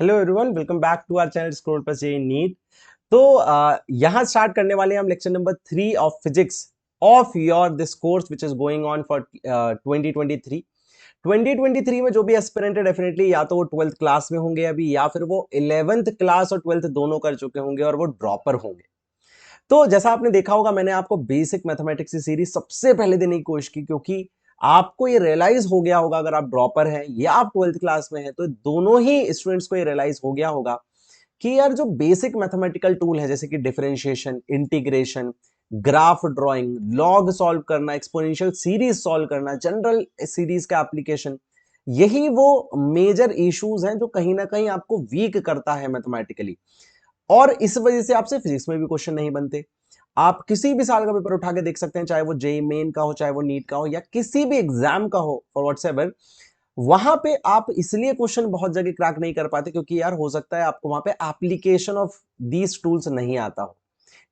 Hello everyone, welcome back to our channel school plus ये NEET. तो यहाँ start करने वाले हैं हम lecture number 3 of physics of your this course which is going on for 2023। 2023 में जो भी एस्पिरेंट है डेफिनेटली या तो वो 12th क्लास में होंगे अभी, या फिर वो 11th क्लास और 12th दोनों कर चुके होंगे और वो ड्रॉपर होंगे। तो जैसा आपने देखा होगा, मैंने आपको बेसिक मैथमेटिक्स की सीरीज सबसे पहले देने की कोशिश की, क्योंकि आपको ये रियलाइज हो गया होगा अगर आप ड्रॉपर हैं या आप 12th क्लास में हैं तो दोनों ही स्टूडेंट्स को ये रियलाइज हो गया होगा कि यार जो बेसिक मैथमेटिकल टूल है जैसे कि differentiation, integration, graph drawing, log solve करना, एक्सपोनेंशियल सीरीज सॉल्व करना, जनरल सीरीज का एप्लीकेशन, यही वो मेजर इश्यूज हैं जो कहीं ना कहीं आपको वीक करता है मैथमेटिकली। और इस वजह से आपसे फिजिक्स में भी क्वेश्चन नहीं बनते। आप किसी भी साल का पेपर उठा के देख सकते हैं, चाहे वो जेई मेन का हो, चाहे वो नीट का हो, या किसी भी एग्जाम का हो फॉर व्हाटसएवर, वहां पे आप इसलिए क्वेश्चन बहुत जगह क्रैक नहीं कर पाते क्योंकि यार हो सकता है आपको वहां पे एप्लीकेशन ऑफ दीज टूल्स नहीं आता हो।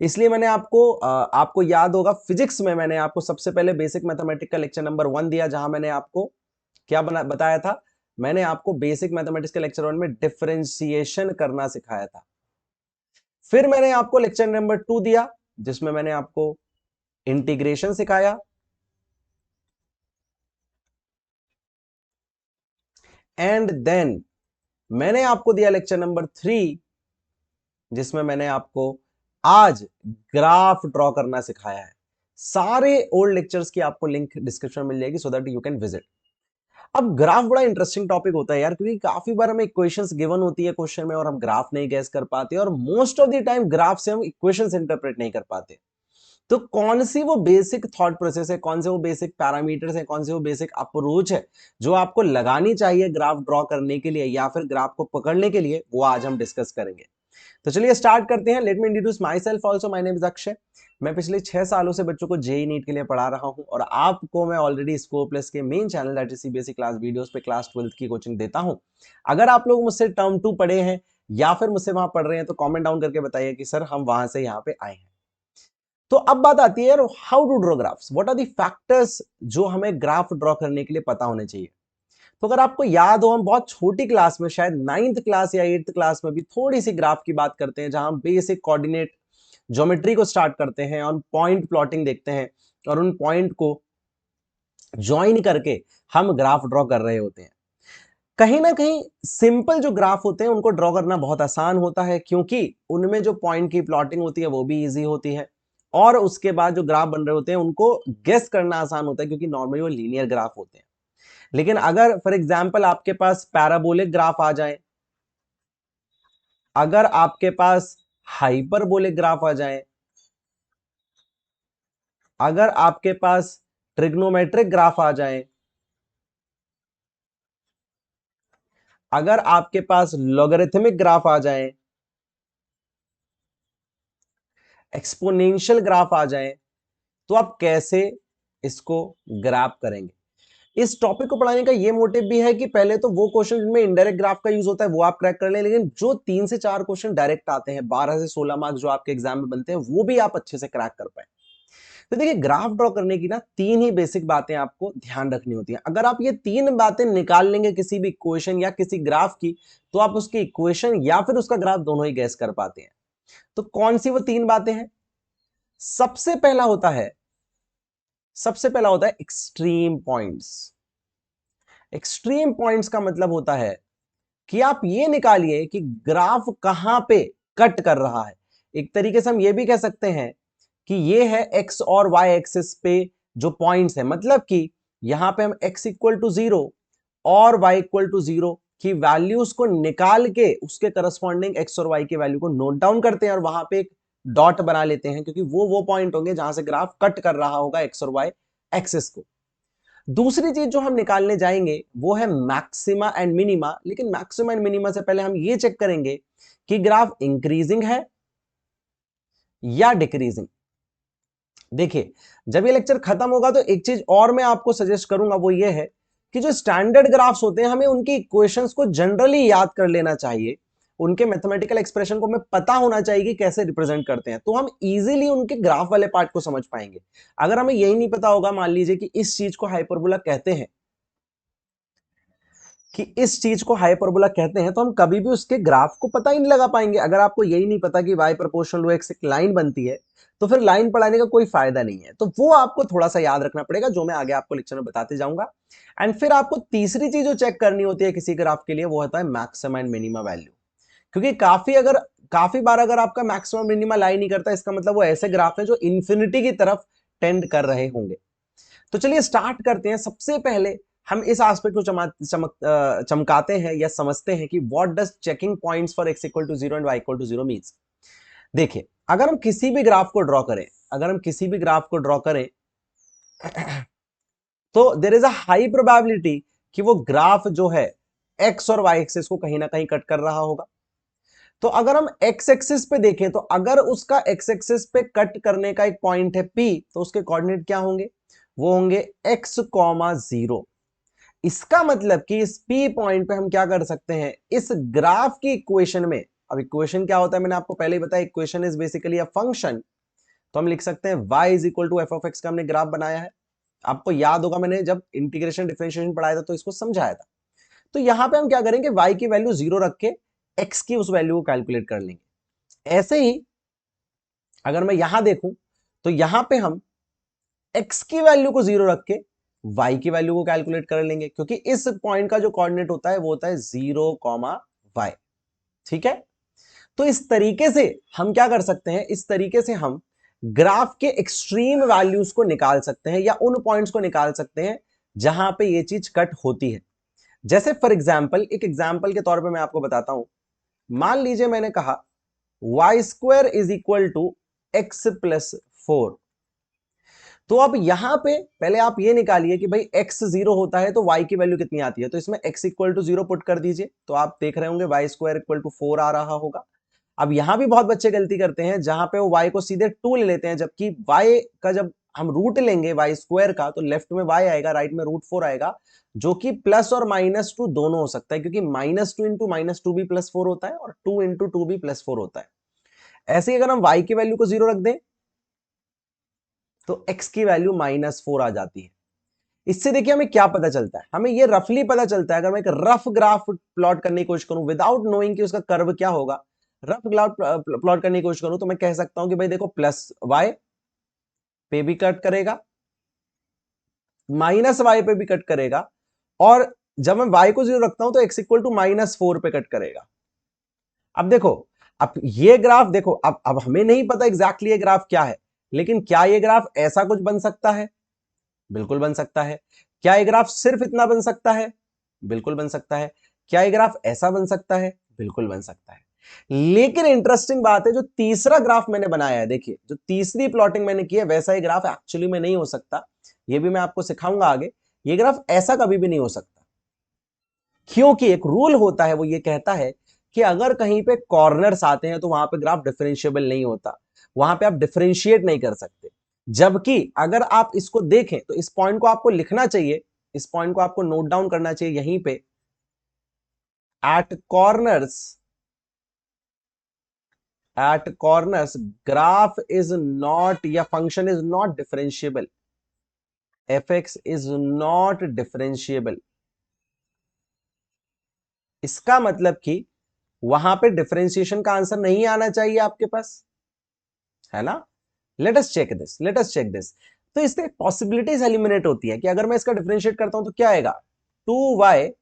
इसलिए मैंने आपको याद होगा फिजिक्स में मैंने आपको सबसे पहले बेसिक मैथमेटिक्स का लेक्चर नंबर 1 दिया, जहां मैंने आपको क्या बताया था। मैंने आपको बेसिक मैथमेटिक्स के लेक्चर 1 में डिफरेंशिएशन करना सिखाया था। फिर मैंने आपको लेक्चर नंबर 2 दिया जिसमें मैंने आपको इंटीग्रेशन सिखाया। एंड देन मैंने आपको दिया लेक्चर नंबर 3 जिसमें मैंने आपको आज ग्राफ ड्रॉ करना सिखाया है। सारे ओल्ड लेक्चर्स की आपको लिंक डिस्क्रिप्शन में मिल जाएगी so that you can visit. अब ग्राफ बड़ा इंटरेस्टिंग टॉपिक होता है यार, क्योंकि काफी बार हमें इक्वेशंस गिवन होती है क्वेश्चन में और हम ग्राफ नहीं गैस कर पाते, और most of the time graph से हम इक्वेशंस इंटरप्रेट नहीं कर पाते। तो कौन सी वो बेसिक थॉट प्रोसेस है, कौन से वो बेसिक पैरामीटर्स है, कौन से वो बेसिक अप्रोच है जो आपको लगानी चाहिए ग्राफ ड्रॉ करने के लिए या फिर ग्राफ को पकड़ने के लिए, वो आज हम डिस्कस करेंगे। तो चलिए स्टार्ट करते हैं। Let me introduce my self also, my name is Akshay. मैं पिछले 6 सालों से बच्चों को जेई नीट के लिए पढ़ा रहा हूं, और आपको मैं ऑलरेडी स्कोर प्लस के main channel that is CBSE class videos पे क्लास 12th की कोचिंग देता हूं। अगर आप लोग मुझसे टर्म 2 पढ़े हैं या फिर मुझसे वहां पढ़ रहे हैं तो कमेंट डाउन करके बताइए कि सर हम वहां से यहाँ पे आए हैं। तो अब बात आती है यार, how to draw graphs, what are the factors जो हमें ग्राफ ड्रॉ करने के लिए पता होने चाहिए। तो अगर आपको याद हो, हम बहुत छोटी क्लास में शायद 9th क्लास या 8th क्लास में भी थोड़ी सी ग्राफ की बात करते हैं, जहां हम बेसिक कोऑर्डिनेट ज्योमेट्री को स्टार्ट करते हैं और पॉइंट प्लॉटिंग देखते हैं, और उन पॉइंट को ज्वाइन करके हम ग्राफ ड्रॉ कर रहे होते हैं। कहीं ना कहीं सिंपल जो ग्राफ होते हैं उनको ड्रॉ करना बहुत आसान होता है, क्योंकि उनमें जो पॉइंट की प्लॉटिंग होती है वो भी इजी होती है, और उसके बाद जो ग्राफ बन रहे होते हैं उनको गेस करना आसान होता है क्योंकि नॉर्मली वो लीनियर ग्राफ होते हैं। लेकिन अगर फॉर एग्जांपल आपके पास पैराबोलिक ग्राफ आ जाए, अगर आपके पास हाइपरबोलिक ग्राफ आ जाए, अगर आपके पास ट्रिग्नोमेट्रिक ग्राफ आ जाए, अगर आपके पास लॉगरिथमिक ग्राफ आ जाए, एक्सपोनेंशियल ग्राफ आ जाए, तो आप कैसे इसको ग्राफ करेंगे। इस टॉपिक को पढ़ाने का ये मोटिव भी है कि पहले तो वो क्वेश्चन जिनमें इनडायरेक्ट ग्राफ का यूज होता है वो आप क्रैक कर लें, लेकिन जो 3 से 4 क्वेश्चन डायरेक्ट आते हैं, 12 से 16 मार्क्स जो आपके एग्जाम में बनते हैं, वो भी आप अच्छे से क्रैक कर पाए। तो देखिए, ग्राफ ड्रॉ करने की ना 3 ही बेसिक बातें आपको ध्यान रखनी होती हैं। अगर आप ये 3 बातें निकाल लेंगे किसी भी इक्वेशन या किसी ग्राफ की, तो आप उसकी इक्वेशन या फिर उसका ग्राफ दोनों ही गैस कर पाते हैं। तो कौन सी वो 3 बातें हैं? सबसे पहला होता है एक्सट्रीम पॉइंट्स। एक्सट्रीम पॉइंट्स का मतलब होता है कि आप ये निकालिए कि ग्राफ कहां पे कट कर रहा है। एक तरीके से हम ये भी कह सकते हैं कि ये है एक्स और वाई एक्सिस पे जो पॉइंट्स है, मतलब कि यहां पे हम x इक्वल टू 0 और y इक्वल टू 0 की वैल्यूज को निकाल के उसके करस्पॉन्डिंग x और y की वैल्यू को नोट डाउन करते हैं और वहां पे एक डॉट बना लेते हैं, क्योंकि वो पॉइंट होंगे जहां से ग्राफ कट कर रहा होगा x और y एक्सिस को। दूसरी चीज जो हम निकालने जाएंगे वो है मैक्सिमा एंड मिनिमा, लेकिन मैक्सिमा एंड मिनिमा से पहले हम ये चेक करेंगे कि ग्राफ इंक्रीजिंग है या डिक्रीजिंग। देखिए, जब ये लेक्चर खत्म होगा तो एक चीज और मैं आपको सजेस्ट करूंगा, वो ये है कि जो स्टैंडर्ड ग्राफ्स होते हैं हमें उनकी इक्वेशंस को जनरली याद कर लेना चाहिए, उनके मैथमेटिकल एक्सप्रेशन को हमें पता होना चाहिए कि कैसे रिप्रेजेंट करते हैं, तो हम इजीली उनके ग्राफ वाले पार्ट को समझ पाएंगे। अगर हमें यही नहीं पता होगा, मान लीजिए कि इस चीज को हाइपरबोला कहते हैं, कि इस चीज को हाइपरबोला कहते हैं, तो हम कभी भी उसके ग्राफ को पता ही नहीं लगा पाएंगे। अगर आपको यही नहीं पता कि y प्रोपोर्शनल टू x एक लाइन बनती है, तो फिर लाइन पढ़ाने का कोई फायदा नहीं है। तो वो आपको थोड़ा सा याद रखना पड़ेगा, जो मैं आगे आपको लेक्चर में बताते जाऊंगा। एंड फिर आपको तीसरी चीज जो चेक करनी होती है किसी ग्राफ के लिए, वो होता है मैक्सिमम एंड मिनिमम वैल्यू। क्योंकि काफी बार अगर आपका मैक्सिमम मिनिमम लाइन नहीं करता, इसका मतलब वो ऐसे ग्राफ है जो इंफिनिटी की तरफ टेंड कर रहे होंगे। तो चलिए स्टार्ट करते हैं। सबसे पहले हम इस एस्पेक्ट को चमकाते हैं या समझते हैं कि what does checking points for x equal to 0 and y equal to 0 means. देखिए, अगर हम किसी भी ग्राफ को ड्रॉ करें तो there is a high probability कि वो ग्राफ जो है x और y एक्सिस को कहीं ना कहीं कट कर रहा होगा। तो अगर हम x एक्सिस पे देखें, तो अगर उसका x एक्सिस पे कट करने का एक पॉइंट है P, तो उसके कोऑर्डिनेट क्या होंगे? वो होंगे x, 0। इसका मतलब कि इस P पॉइंट पे हम क्या कर सकते हैं, इस ग्राफ की इक्वेशन में, अब इक्वेशन क्या होता है मैंने आपको पहले ही बताया, equation is basically a function. तो हम लिख सकते हैं y is equal to F of X का हमने ग्राफ बनाया है। आपको याद होगा मैंने जब इंटीग्रेशन डिफरेंशिएशन पढ़ाया था तो इसको समझाया था। तो यहां पे हम क्या करेंगे, y की वैल्यू 0 रख के x की उस वैल्यू को कैलकुलेट कर लेंगे। ऐसे ही अगर मैं यहां देखूं, तो यहां पे हम x की वैल्यू को 0 रख के y की वैल्यू को कैलकुलेट कर लेंगे, क्योंकि इस पॉइंट का जो कोऑर्डिनेट होता है वो होता है 0, y। ठीक है। तो इस तरीके से हम क्या कर सकते हैं, इस तरीके से हम ग्राफ के एक्सट्रीम वैल्यूज को निकाल सकते हैं या उन पॉइंट्स को निकाल सकते हैं जहां पे ये चीज कट होती है। जैसे फॉर एग्जाम्पल, एक एग्जाम्पल के तौर पे मैं आपको बताता हूं। मान लीजिए मैंने कहा y² is equal to x+4। तो अब यहां पे पहले आप ये निकालिए कि भाई x 0 होता है तो y की वैल्यू कितनी आती है, तो इसमें x इक्वल टू 0 पुट कर दीजिए, तो आप देख रहे होंगे y² इक्वल टू 4 आ रहा होगा। अब यहां भी बहुत बच्चे गलती करते हैं, जहां पे वो y को सीधे 2 ले लेते हैं, जबकि y का जब हम रूट लेंगे y² का, तो लेफ्ट में y आएगा, राइट में √4 आएगा, जो कि प्लस और -2 दोनों हो सकता है, क्योंकि -2 इंटू -2 भी +4 होता है और 2 इंटू 2 भी +4 होता है। ऐसे ही अगर हम y की वैल्यू को 0 रख दें, तो x की वैल्यू -4 आ जाती है। इससे देखिए हमें क्या पता चलता है, हमें ये रफली पता चलता है। अगर मैं एक रफ ग्राफ प्लॉट करने की कोशिश करूं विदाउट नोइंग कि उसका कर्व क्या होगा, रफ ग्राफ प्लॉट करने की कोशिश करूं, तो मैं कह सकता हूं कि भाई देखो, प्लस y पे भी कट करेगा, माइनस y पे भी कट करेगा, और जब मैं y को 0 रखता हूं तो x इक्वल टू -4 पे कट करेगा। अब देखो, अब ये ग्राफ देखो, अब हमें नहीं पता एग्जैक्टली ये ग्राफ क्या है, लेकिन क्या ये ग्राफ ऐसा कुछ बन सकता है? बिल्कुल बन सकता है। क्या ये ग्राफ सिर्फ इतना बन सकता है? बिल्कुल बन सकता है। क्या ये ग्राफ ऐसा बन सकता है? बिल्कुल बन सकता है। लेकिन इंटरेस्टिंग बात है, जो तीसरा ग्राफ मैंने बनाया है, देखिए जो तीसरी प्लॉटिंग मैंने की है, वैसा ये ग्राफ एक्चुअली में नहीं हो सकता। ये भी मैं आपको सिखाऊंगा आगे। ये ग्राफ ऐसा कभी भी नहीं हो सकता, क्योंकि एक रूल होता है, वो ये कहता है कि अगर कहीं पे कॉर्नर्स आते हैं तो वहां पे ग्राफ डिफरेंशिएबल नहीं होता, वहां पे आप डिफरेंशिएट नहीं कर सकते। जबकि अगर आप इसको देखें, तो इस पॉइंट को आपको लिखना चाहिए, इस पॉइंट को आपको नोट डाउन करना चाहिए यहीं पे, at corners graph is not या function is not differentiable, fx is not differentiable. इसका मतलब कि वहां पे डिफरेंशिएशन का आंसर नहीं आना चाहिए आपके पास, है ना। Let us check this. तो इससे पॉसिबिलिटीज एलिमिनेट होती है कि अगर मैं इसका डिफरेंशिएट करता हूं तो क्या आएगा, 2y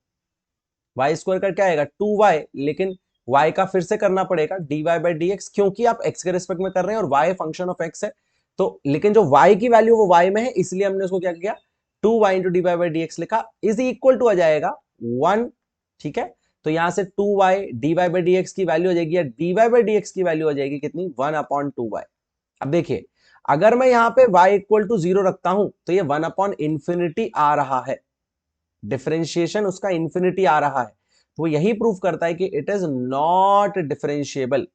का क्या आएगा 2y, लेकिन y का फिर से करना पड़ेगा dy/dx, क्योंकि आप x के रिस्पेक्ट में कर रहे हैं और y फंक्शन ऑफ x है। तो लेकिन जो y की वैल्यू वो y में है, इसलिए हमने उसको क्या किया, 2y इंटू dy/dx लिखा, इज इक्वल टू आ जाएगा 1। ठीक है, तो यहां से 2y dy/dx की वैल्यू हो जाएगी, या dy/dx की वैल्यू हो जाएगी कितनी, 1/2y। अब देखिए, अगर मैं यहां पे y इक्वल टू 0 रखता हूं, तो ये 1/इंफिनिटी आ रहा है, डिफरेंशिएशन उसका इंफिनिटी आ रहा है। तो वो यही प्रूफ करता है कि it is not differentiable,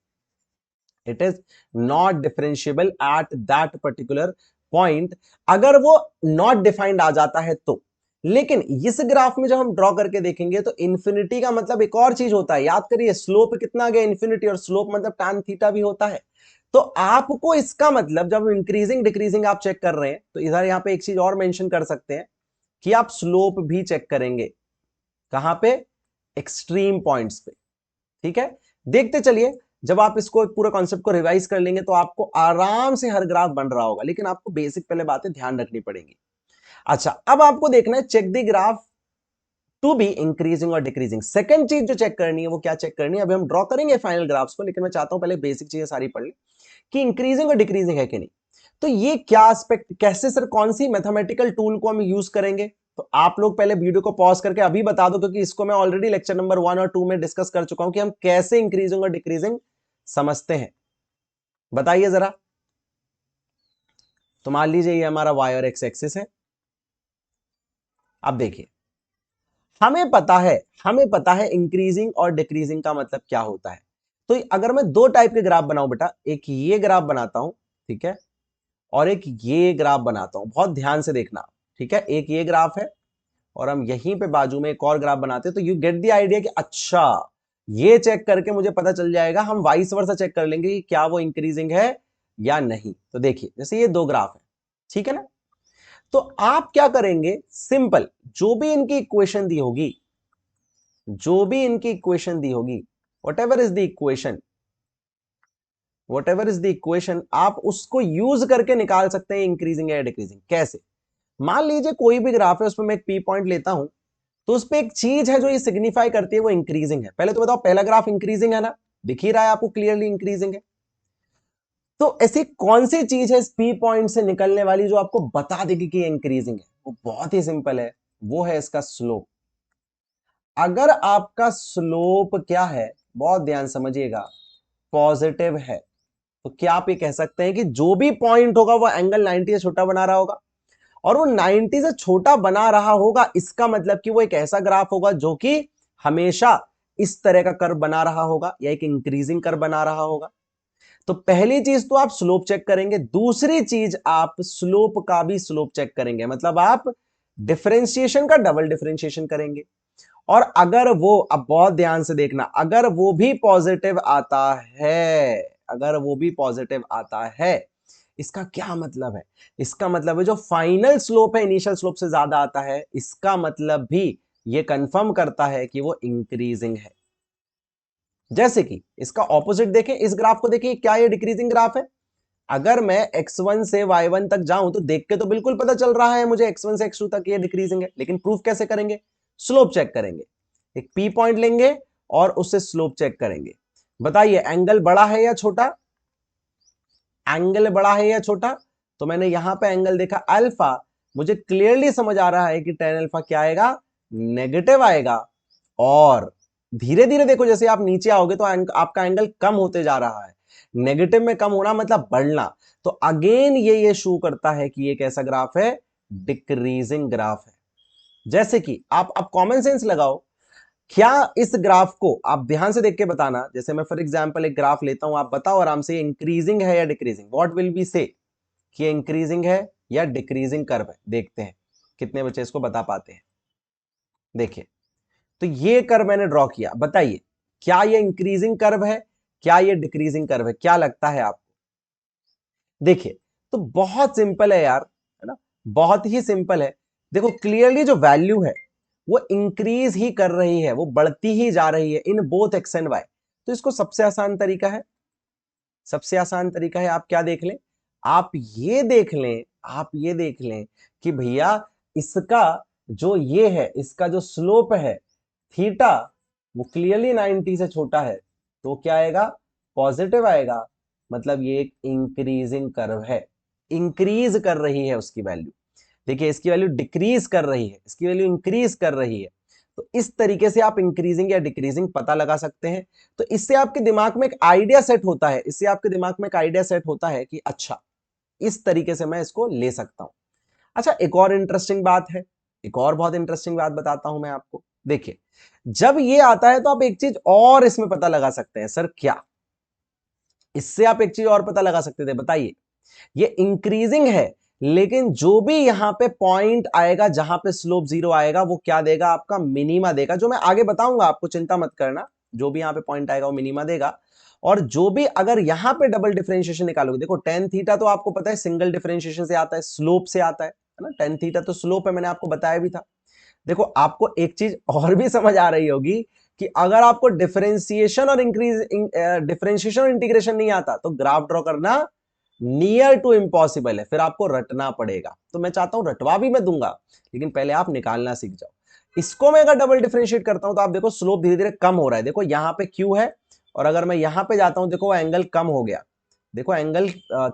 it is not differentiable at that particular point, अगर वो नॉट डिफाइंड आ जाता है तो। लेकिन इस ग्राफ में जब हम ड्रॉ करके देखेंगे, तो इंफिनिटी का मतलब एक और चीज होता है, याद करिए, स्लोप कितना गया इंफिनिटी, और स्लोप मतलब tan थीटा भी होता है। तो आपको इसका मतलब, जब इंक्रीजिंग डिक्रीजिंग आप चेक कर रहे हैं, तो इधर यहां पे एक चीज और मेंशन कर सकते हैं कि आप स्लोप भी चेक करेंगे। कहां पे? एक्सट्रीम पॉइंट्स पे। ठीक है, देखते चलिए, जब आप इसको पूरा कॉन्सेप्ट को रिवाइज कर लेंगे तो आपको आराम से हर ग्राफ बन रहा होगा, लेकिन आपको बेसिक पहले बातें ध्यान रखनी पड़ेंगी। अच्छा, अब आपको देखना है check the graph to be increasing और डिक्रीजिंग। सेकंड चीज जो चेक करनी है वो क्या चेक करनी है, अभी हम ड्रॉ करेंगे फाइनल ग्राफ्स को, लेकिन मैं चाहता हूं पहले बेसिक चीजें सारी पढ़ ले कि इंक्रीजिंग और डिक्रीजिंग है कि नहीं। तो ये क्या एस्पेक्ट, कैसे सर, कौन सी मैथमेटिकल टूल को हम यूज करेंगे, तो आप लोग पहले वीडियो को पॉज करके अभी बता दो, क्योंकि इसको मैं ऑलरेडी लेक्चर नंबर 1 और 2 में डिस्कस कर चुका हूं कि हम कैसे इंक्रीजिंग और डिक्रीजिंग समझते हैं। बताइए जरा। तो मान लीजिए ये हमारा वाई और एक्स एक्सिस है। अब देखिए, हमें पता है इंक्रीजिंग और डिक्रीजिंग का मतलब क्या होता है। तो अगर मैं दो टाइप के ग्राफ बनाऊं बेटा, एक ये ग्राफ बनाता हूं, ठीक है, और एक ये ग्राफ बनाता हूं, बहुत ध्यान से देखना। ठीक है, एक ये ग्राफ है और हम यहीं पे बाजू में एक और ग्राफ बनाते हैं, तो यू गेट द आइडिया कि अच्छा, ये चेक करके मुझे पता चल जाएगा, हम वाइस वर्सा चेक कर लेंगे कि क्या वो इंक्रीजिंग है या नहीं। तो देखिए, जैसे ये दो ग्राफ है, ठीक है ना, तो आप क्या करेंगे, सिंपल, जो भी इनकी इक्वेशन दी होगी, जो भी इनकी इक्वेशन दी होगी, what ever is the equation, what ever is the equation, आप उसको यूज करके निकाल सकते हैं इंक्रीजिंग या डिक्रीजिंग। कैसे, मान लीजिए कोई भी ग्राफ है, उसमें मैं एक पी पॉइंट लेता हूं, तो उस पर एक चीज है जो ये सिग्निफाई करती है वो इंक्रीजिंग है। पहले तो बताओ, पहला ग्राफ इंक्रीजिंग है ना, दिख ही रहा है आपको क्लियरली इंक्रीजिंग है। तो ऐसी कौन सी चीज है इस पी पॉइंट से निकलने वाली जो आपको बता देगी कि इंक्रीजिंग है, वो बहुत ही सिंपल है, वो है इसका स्लोप। अगर आपका स्लोप क्या है, बहुत ध्यान समझिएगा, पॉजिटिव है, तो क्या आप ये कह सकते हैं कि जो भी पॉइंट होगा वो एंगल 90 से छोटा बना रहा होगा, और वो 90 से छोटा बना रहा होगा, इसका मतलब कि वो एक ऐसा ग्राफ होगा जो कि हमेशा इस तरह का कर्व बना रहा होगा या एक इंक्रीजिंग कर्व बना रहा होगा। तो पहली चीज तो आप स्लोप चेक करेंगे, दूसरी चीज आप स्लोप का भी स्लोप चेक करेंगे, मतलब आप डिफरेंशिएशन का डबल डिफरेंशिएशन करेंगे। और अगर वो, अब बहुत ध्यान से देखना, अगर वो भी पॉजिटिव आता है, अगर वो भी पॉजिटिव आता है, इसका क्या मतलब है, इसका मतलब है जो फाइनल स्लोप है इनिशियल स्लोप से ज्यादा आता है, इसका मतलब भी ये कंफर्म करता है कि वो इंक्रीजिंग है। जैसे कि इसका ऑपोजिट देखें, इस ग्राफ को देखिए, क्या ये डिक्रीजिंग ग्राफ है। अगर मैं x1 से y1 तक जाऊं तो देख के तो बिल्कुल पता चल रहा है मुझे x1 से x2 तक ये डिक्रीजिंग है, लेकिन प्रूफ कैसे करेंगे, स्लोप चेक करेंगे, एक पी पॉइंट लेंगे और उससे स्लोप चेक करेंगे। बताइए, एंगल बड़ा है या छोटा, एंगल बड़ा है या छोटा, तो मैंने यहां पे एंगल देखा अल्फा, मुझे क्लियरली समझ आ रहा है कि tan अल्फा क्या आएगा, नेगेटिव आएगा। और धीरे धीरे देखो, जैसे आप नीचे आओगे तो आपका एंगल कम होते जा रहा है, नेगेटिव में कम होना मतलब बढ़ना। तो अगेन ये शो करता है कि ये कैसा ग्राफ है, डिक्रीजिंग ग्राफ है। जैसे कि आप अब कॉमन सेंस लगाओ, क्या इस ग्राफ को आप ध्यान से देख के बताना, जैसे मैं फॉर एग्जांपल एक ग्राफ लेता हूं, आप बताओ आराम से, इंक्रीजिंग है या डिक्रीजिंग, व्हाट विल बी से कि इंक्रीजिंग है या डिक्रीजिंग कर्व है। देखते हैं कितने बच्चे इसको बता पाते हैं। देखिए, तो ये कर्व मैंने ड्रॉ किया, बताइए क्या ये इंक्रीजिंग कर्व है, क्या ये डिक्रीजिंग कर्व है, क्या लगता है आपको। देखिए, तो बहुत सिंपल है यार, है ना, बहुत ही सिंपल है। देखो क्लियरली जो वैल्यू है वो इंक्रीज ही कर रही है, वो बढ़ती ही जा रही है in both X and Y. तो इसको सबसे आसान तरीका है, सबसे आसान तरीका है, आप क्या देख लें, आप ये देख लें, आप ये देख लें कि भैया इसका जो ये है, इसका जो स्लोप है थीटा, वो क्लियरली 90 से छोटा है, तो क्या आएगा, पॉजिटिव आएगा, मतलब ये एक इंक्रीजिंग कर्व है, इंक्रीज कर रही है उसकी वैल्यू। देखिए, इसकी वैल्यू डिक्रीज कर रही है, इसकी वैल्यू इंक्रीज कर रही है। तो इस तरीके से आप इंक्रीजिंग या डिक्रीजिंग पता लगा सकते हैं। तो इससे आपके दिमाग में एक आइडिया सेट होता है, इससे आपके दिमाग में एक आइडिया सेट होता है कि अच्छा, इस तरीके से मैं इसको ले सकता हूं। अच्छा, एक और इंटरेस्टिंग बात है, एक और बहुत इंटरेस्टिंग बात बताता हूं मैं आपको। देखिए, जब ये आता है तो आप एक चीज और इसमें पता लगा सकते हैं, सर क्या, इससे आप एक चीज और पता लगा सकते थे, बताइए। ये इंक्रीजिंग है, लेकिन जो भी यहां पे पॉइंट आएगा जहां पे स्लोप जीरो आएगा, वो क्या देगा, आपका मिनिमा देगा, जो मैं आगे बताऊंगा आपको, चिंता मत करना, जो भी यहां पे पॉइंट आएगा वो मिनिमा देगा। और जो भी, अगर यहां पे डबल डिफरेंशिएशन निकालोगे, देखो टेन थीटा तो आपको पता है सिंगल डिफरेंशिएशन से आता है, स्लोप से आता है ना, टेन थीटा तो स्लोप है, मैंने आपको बताया भी था। देखो, आपको एक चीज और भी समझ आ रही होगी कि अगर आपको डिफरेंशिएशन और इंटीग्रेशन नहीं आता तो ग्राफ ड्रॉ करना नियर टू इम्पॉसिबल है, फिर आपको रटना पड़ेगा। तो मैं चाहता हूं रटवा भी मैं दूंगा, लेकिन पहले आप निकालना सीख जाओ। इसको मैं अगर डबल डिफरेंशिएट करता हूं तो आप देखो स्लोप धीरे धीरे कम हो रहा है। देखो यहां पे क्यू है और अगर मैं यहां पे जाता हूं देखो वो एंगल कम हो गया। देखो एंगल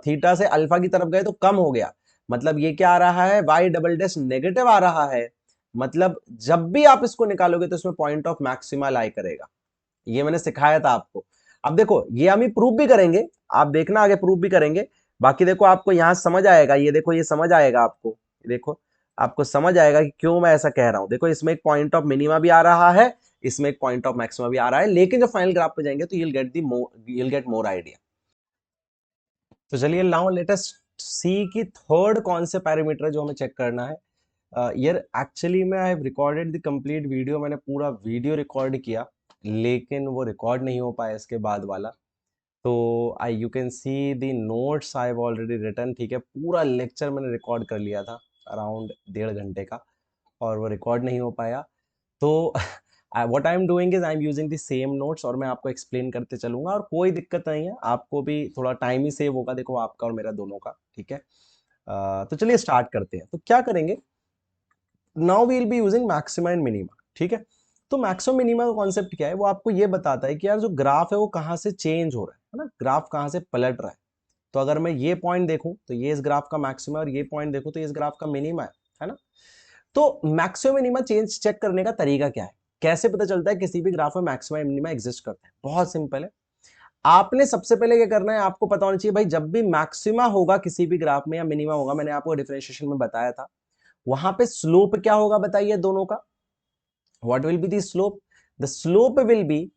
थीटा से अल्फा की तरफ गए तो कम हो गया। मतलब ये क्या आ रहा है, वाई डबल डैश नेगेटिव आ रहा है। मतलब जब भी आप इसको निकालोगे तो इसमें पॉइंट ऑफ मैक्सिमा लाई करेगा। ये मैंने सिखाया था आपको। अब देखो ये हम ही प्रूव भी करेंगे, आप देखना आगे प्रूव भी करेंगे। बाकी देखो आपको यहां समझ आएगा, ये देखो ये समझ आएगा आपको, देखो आपको समझ आएगा कि क्यों मैं ऐसा कह रहा हूं। देखो इसमें एक पॉइंट ऑफ मिनिमा भी आ रहा है, इसमें एक पॉइंट ऑफ मैक्सिमा भी आ रहा है, लेकिन जब फाइनल ग्राफ पे जाएंगे तो you'll get more idea। तो चलिए नाउ लेट अस सी की थर्ड कौन से पैरामीटर है जो हमें चेक करना है। यार एक्चुअली मैं I have recorded the complete video, मैंने पूरा वीडियो रिकॉर्ड किया लेकिन वो रिकॉर्ड नहीं हो पाया इसके बाद वाला। तो I you can see the notes I have already written, ठीक है। पूरा लेक्चर मैंने रिकॉर्ड कर लिया था अराउंड 1.5 घंटे का, और वो रिकॉर्ड नहीं हो पाया। तो what I am doing is I am using the same notes और मैं आपको एक्सप्लेन करते चलूंगा, और कोई दिक्कत नहीं है, आपको भी थोड़ा टाइम ही सेव होगा, देखो आपका और मेरा दोनों का, ठीक है। तो चलिए स्टार्ट करते हैं। तो क्या करेंगे, now we will be using maxima and minima, ठीक है। तो मैक्सिमम मिनिमा का कॉन्सेप्ट क्या है, वो आपको ये बताता है कि यार जो ग्राफ है वो कहाँ से चेंज हो रहा है ना, ग्राफ कहाँ से पलट रहा है। तो अगर मैं ये पॉइंट देखूं तो ये इस ग्राफ का मैक्सिमा, और ये पॉइंट देखूं तो इस ग्राफ का मिनिमा है ना। तो मैक्सिमम मिनिमा चेंज चेक करने का तरीका क्या है, कैसे पता चलता है किसी भी ग्राफ में मैक्सिमा मिनिमा एग्जिस्ट करता है। बहुत सिंपल है, आपने सबसे पहले क्या करना है, आपको पता होना चाहिए भाई जब भी मैक्सिमा होगा किसी भी ग्राफ में या मिनिमा होगा, मैंने आपको डिफरेंशिएशन में बताया था, वहां पे स्लोप क्या होगा बताइए दोनों का। what will be the slope, the slope will be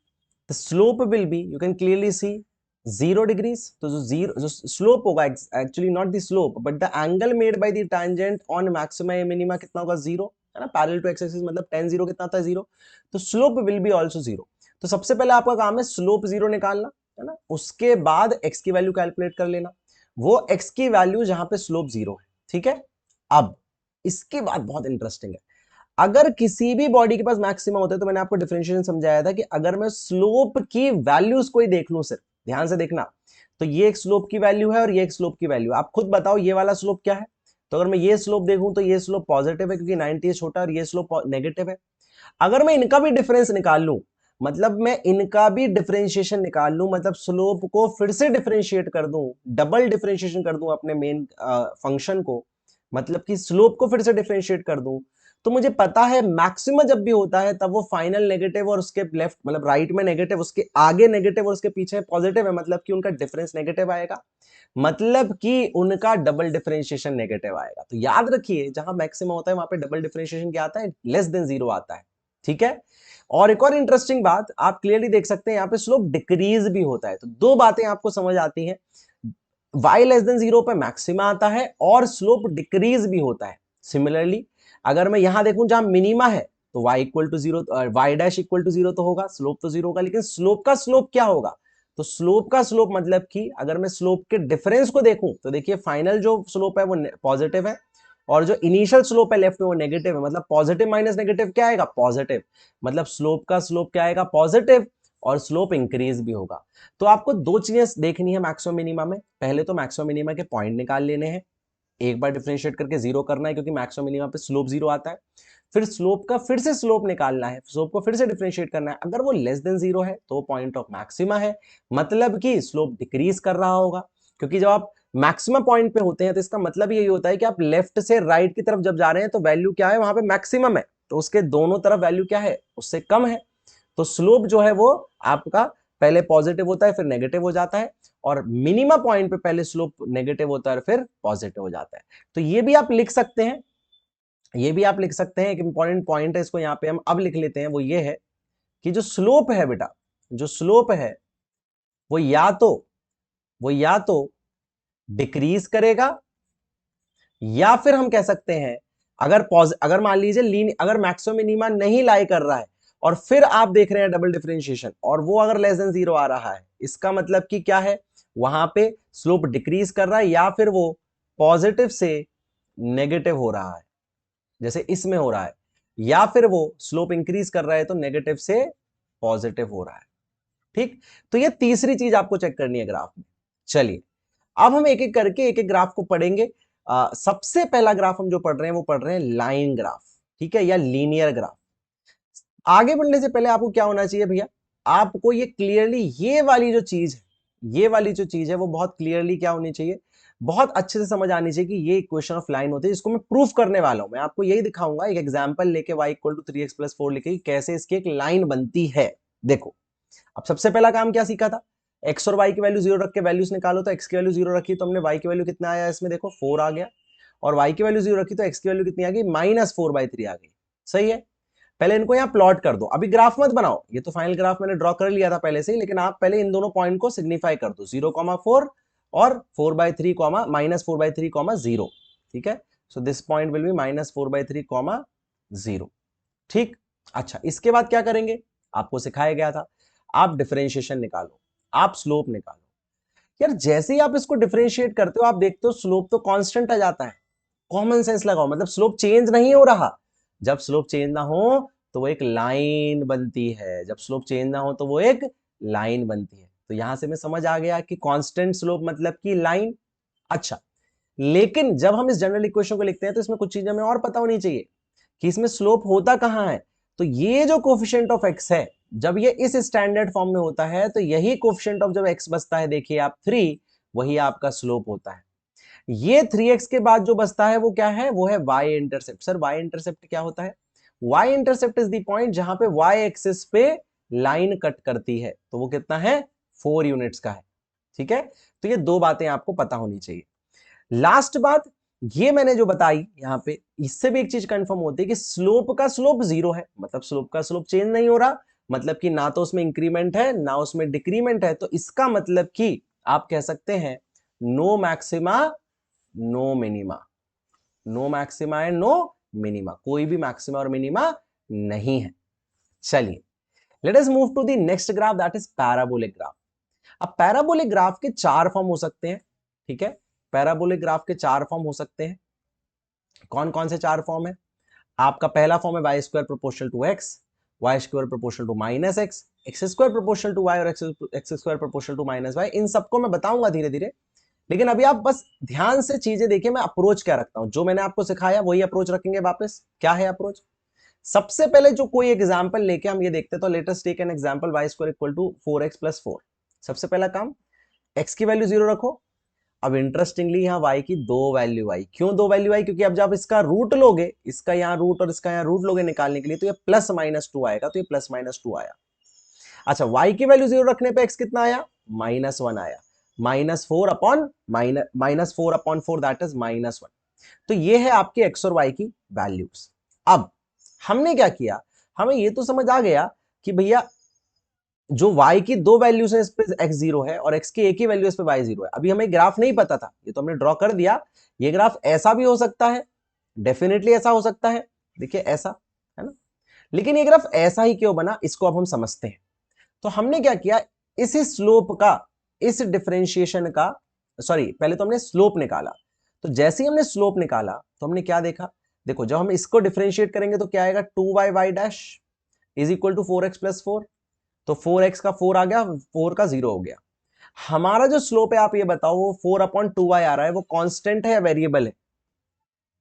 the slope will be you can clearly see 0 degrees। तो जो जीरो जो स्लोप होगा, actually not the slope but the angle made by the tangent on maxima या minima कितना होगा, 0 है ना, parallel to x axis, मतलब tan 0 कितना था, 0। तो स्लोप विल बी आल्सो 0। तो सबसे पहले आपका काम है स्लोप 0 निकालना, है ना। उसके बाद x की वैल्यू कैलकुलेट कर लेना, वो x की वैल्यू जहां पे स्लोप 0 है, ठीक है। अब इसके बाद बहुत इंटरेस्टिंग है, अगर किसी भी बॉडी के पास मैक्सिमा होता है तो मैंने आपको डिफरेंशिएशन समझाया था कि अगर मैं स्लोप की वैल्यूज कोई देख लूं, सिर्फ ध्यान से देखना, तो ये एक स्लोप की वैल्यू है और ये एक स्लोप की वैल्यू है। आप खुद बताओ ये वाला स्लोप क्या है। तो अगर मैं ये स्लोप देखूं तो ये स्लोप पॉजिटिव है क्योंकि 90 छोटा, और ये स्लोप नेगेटिव है। अगर मैं इनका भी डिफरेंस निकाल लूं, मतलब मैं इनका भी डिफरेंशिएशन निकाल लूं, मतलब स्लोप को फिर से डिफरेंशिएट कर दूं, डबल डिफरेंशिएशन कर दूं अपने मेन फंक्शन को, मतलब कि स्लोप को फिर से डिफरेंशिएट कर दूं, तो मुझे पता है मैक्सिमम जब भी होता है तब वो फाइनल नेगेटिव और उसके लेफ्ट मतलब राइट में नेगेटिव, उसके आगे नेगेटिव और उसके पीछे पॉजिटिव है, मतलब कि उनका डिफरेंस नेगेटिव आएगा, मतलब कि उनका डबल डिफरेंशिएशन नेगेटिव आएगा। तो याद रखिए जहां मैक्सिमम होता है वहां पे डबल डिफरेंशिएशन क्या आता है, लेस देन 0 आता है, ठीक है। और एक और इंटरेस्टिंग बात आप क्लियरली देख सकते हैं, यहां पे स्लोप डिक्रीज भी होता है। तो दो बातें आपको समझ आती हैं, y लेस देन 0 पे मैक्सिमा आता है और स्लोप डिक्रीज भी होता है। सिमिलरली अगर मैं यहां देखूं जहां मिनिमा है तो y equal to 0, y dash equal to 0 तो होगा, स्लोप तो 0 होगा, लेकिन स्लोप का स्लोप क्या होगा, तो स्लोप का स्लोप मतलब कि अगर मैं स्लोप के डिफरेंस को देखूं तो देखिए फाइनल जो स्लोप है वो पॉजिटिव है, और जो इनिशियल स्लोप है लेफ्ट में वो नेगेटिव है, मतलब पॉजिटिव माइनस नेगेटिव क्या आएगा, पॉजिटिव। मतलब स्लोप का स्लोप क्या आएगा, पॉजिटिव, और स्लोप इंक्रीज भी होगा। तो आपको दो चीजें देखनी है मैक्सिमम मिनिमा में, पहले तो मैक्सिमम मिनिमा के पॉइंट निकाल लेने हैं, एक बार डिफरेंशिएट करके 0 करना है क्योंकि मैक्सिमम मिनिमा पे स्लोप 0 आता है। फिर स्लोप का फिर से स्लोप निकालना है, स्लोप को फिर से डिफरेंशिएट करना है, अगर वो लेस देन 0 है तो पॉइंट ऑफ मैक्सिमा है, मतलब कि स्लोप डिक्रीज कर रहा होगा। क्योंकि जब आप मैक्सिमम पॉइंट पे होते हैं तो इसका मतलब यही होता है कि आप लेफ्ट से राइट की तरफ जब जा रहे हैं तो वैल्यू क्या है, वहां पे मैक्सिमम है, तो उसके दोनों तरफ वैल्यू क्या है, उससे कम है। तो स्लोप जो है वो आपका पहले पॉजिटिव होता है फिर नेगेटिव हो जाता है, और मिनिमम पॉइंट पे पहले स्लोप नेगेटिव होता है और फिर पॉजिटिव हो जाता है। तो ये भी आप लिख सकते हैं, ये भी आप लिख सकते हैं, एक इंपॉर्टेंट पॉइंट है, इसको यहां पे हम अब लिख लेते हैं, वो ये है कि जो स्लोप है बेटा, जो स्लोप है वो या तो डिक्रीज करेगा, या फिर हम कह सकते हैं अगर मान लीजिए अगर मैक्सिमम मिनिमा नहीं लाई कर रहा है और फिर आप देख रहे हैं डबल डिफरेंशिएशन और वो अगर लेस देन 0 आ रहा है, इसका मतलब कि क्या है, वहां पे स्लोप डिक्रीज कर रहा है या फिर वो पॉजिटिव से नेगेटिव हो रहा है, जैसे इसमें हो रहा है, या फिर वो स्लोप इंक्रीज कर रहा है तो नेगेटिव से पॉजिटिव हो रहा है। ठीक, तो ये तीसरी चीज आपको चेक करनी है ग्राफ में। चलिए अब हम एक एक करके एक एक ग्राफ को पढ़ेंगे। सबसे पहला ग्राफ हम जो पढ़ रहे हैं वो पढ़ रहे हैं लाइन ग्राफ, ठीक है, या लीनियर ग्राफ। आगे बढ़ने से पहले आपको क्या होना चाहिए भैया, आपको ये क्लियरली ये वाली जो चीज है, ये वाली जो चीज है वो बहुत क्लियरली क्या होनी चाहिए, बहुत अच्छे से समझ आनी चाहिए कि ये इक्वेशन ऑफ लाइन होती है, इसको मैं प्रूफ करने वाला हूं। मैं आपको यही दिखाऊंगा एक एग्जांपल लेके y equal to 3x plus 4 लेके कैसे इसकी एक लाइन बनती है। देखो अब सबसे पहला काम क्या सीखा था, x और y की वैल्यू 0 रख के वैल्यूज निकालो। तो x की वैल्यू 0 रखी तो हमने y की वैल्यू कितना आया इसमें, देखो 4 आ गया, और y की वैल्यू 0 रखी तो x की वैल्यू कितनी आ गई, -4/3 आ गई। सही है, पहले इनको यहां प्लॉट कर दो, अभी ग्राफ मत बनाओ, ये तो फाइनल ग्राफ मैंने ड्रॉ कर लिया था पहले से ही, लेकिन आप पहले इन दोनों पॉइंट को सिग्निफाई कर दो, 0,4 और 4/3 -4/3 0। ठीक है, so this point will be -4/3 0। ठीक, अच्छा इसके बाद क्या करेंगे, आपको सिखाया गया था, आप डिफरेंशिएशन निकालो, आप स्लोप निकालो। यार जैसे ही आप इसको डिफरेंशिएट करते हो आप देखते हो स्लोप तो कांस्टेंट आ जाता है। कॉमन सेंस लगाओ, मतलब स्लोप चेंज नहीं हो रहा। जब स्लोप चेंज ना हो तो वो एक लाइन बनती है, जब स्लोप चेंज ना हो तो वो एक लाइन बनती है। तो यहां से मैं समझ आ गया कि कांस्टेंट स्लोप मतलब कि लाइन। अच्छा, लेकिन जब हम इस जनरल इक्वेशन को लिखते हैं तो इसमें कुछ चीजें हमें और पता होनी चाहिए कि इसमें स्लोप होता कहां है। तो ये जो कोफिशिएंट ऑफ एक्स है, जब ये इस स्टैंडर्ड फॉर्म में होता है तो यही कोफिशिएंट ऑफ जब एक्स बचता है, देखिए आप 3, वही आपका स्लोप होता है। ये 3x के बाद जो बचता है वो क्या है, वो है y intercept. Sir y intercept क्या होता है, y intercept is the point जहां पे y एक्सिस पे लाइन कट करती है, तो वो कितना है, 4 यूनिट्स का है। ठीक है, तो ये दो बातें आपको पता होनी चाहिए। लास्ट बात ये मैंने जो बताई यहां पे, इससे भी एक चीज कंफर्म होती है कि स्लोप का स्लोप 0 है, मतलब स्लोप का स्लोप चेंज नहीं हो रहा, मतलब कि ना तो उसमें इंक्रीमेंट है ना उसमें डिक्रीमेंट है। तो इसका मतलब कि आप कह सकते हैं no maxima no minima, no maxima and no minima, कोई भी मैक्सिमा और मिनिमा नहीं है। चलिए let us move to the next graph, that is parabolic graph. अब पैराबोलिक ग्राफ के चार फॉर्म हो सकते हैं। ठीक है, पैराबोलिक ग्राफ के चार फॉर्म हो सकते हैं। कौन कौन से चार फॉर्म है, आपका पहला फॉर्म है Y square proportional to x, y square proportional to minus x, x square proportional to y और x square proportional to minus y. इन सबको मैं बताऊंगा धीरे धीरे, लेकिन अभी आप बस ध्यान से चीजें देखिए, मैं अप्रोच क्या रखता हूं, जो मैंने आपको सिखाया वही अप्रोच रखेंगे वापस। क्या है अप्रोच, सबसे पहले जो कोई एग्जांपल लेके हम ये देखते हैं, तो let's take an example y square equal to 4x plus 4। सबसे पहला काम, x की वैल्यू 0 रखो। अब इंटरेस्टिंगली यहाँ y की दो वैल्यू आई, क्यों दो वैल्यू आई, क्योंकि अब जब इसका रूट लोगे, इसका यहाँ रूट और इसका यहाँ रूट लोगे निकालने के लिए, तो ये +-2 आएगा, तो ये +-2 आया। अच्छा, y की वैल्यू 0 रखने पे x कितना आया, -1 आया, -4/4 दैट इज -1। तो ये है आपके x और y की वैल्यूज। अब हमने क्या किया, हमें ये तो समझ आ गया कि भैया जो y की दो वैल्यूज है, इस पे x 0 है और x की एक ही वैल्यू इस पे y 0 है। अभी हमें ग्राफ नहीं पता था, ये तो हमने ड्रॉ कर दिया। ये ग्राफ ऐसा भी हो सकता है, डेफिनेटली ऐसा हो सकता है, देखिए ऐसा, है ना। लेकिन ये ग्राफ ऐसा ही क्यों बना, इसको अब हम समझते हैं। तो हमने क्या किया, इस स्लोप का, इस डिफरेंशिएशन का, सॉरी पहले तो हमने स्लोप निकाला। तो जैसे ही हमने स्लोप निकाला तो हमने क्या देखा, देखो जब हम इसको डिफरेंशिएट करेंगे तो क्या आएगा, 2y dash is equal to 4x plus 4। तो 4x का 4 आ गया, 4 का 0 हो गया। हमारा जो स्लोप है आप ये बताओ, वो 4/2y आ रहा है, वो कांस्टेंट है या वेरिएबल है,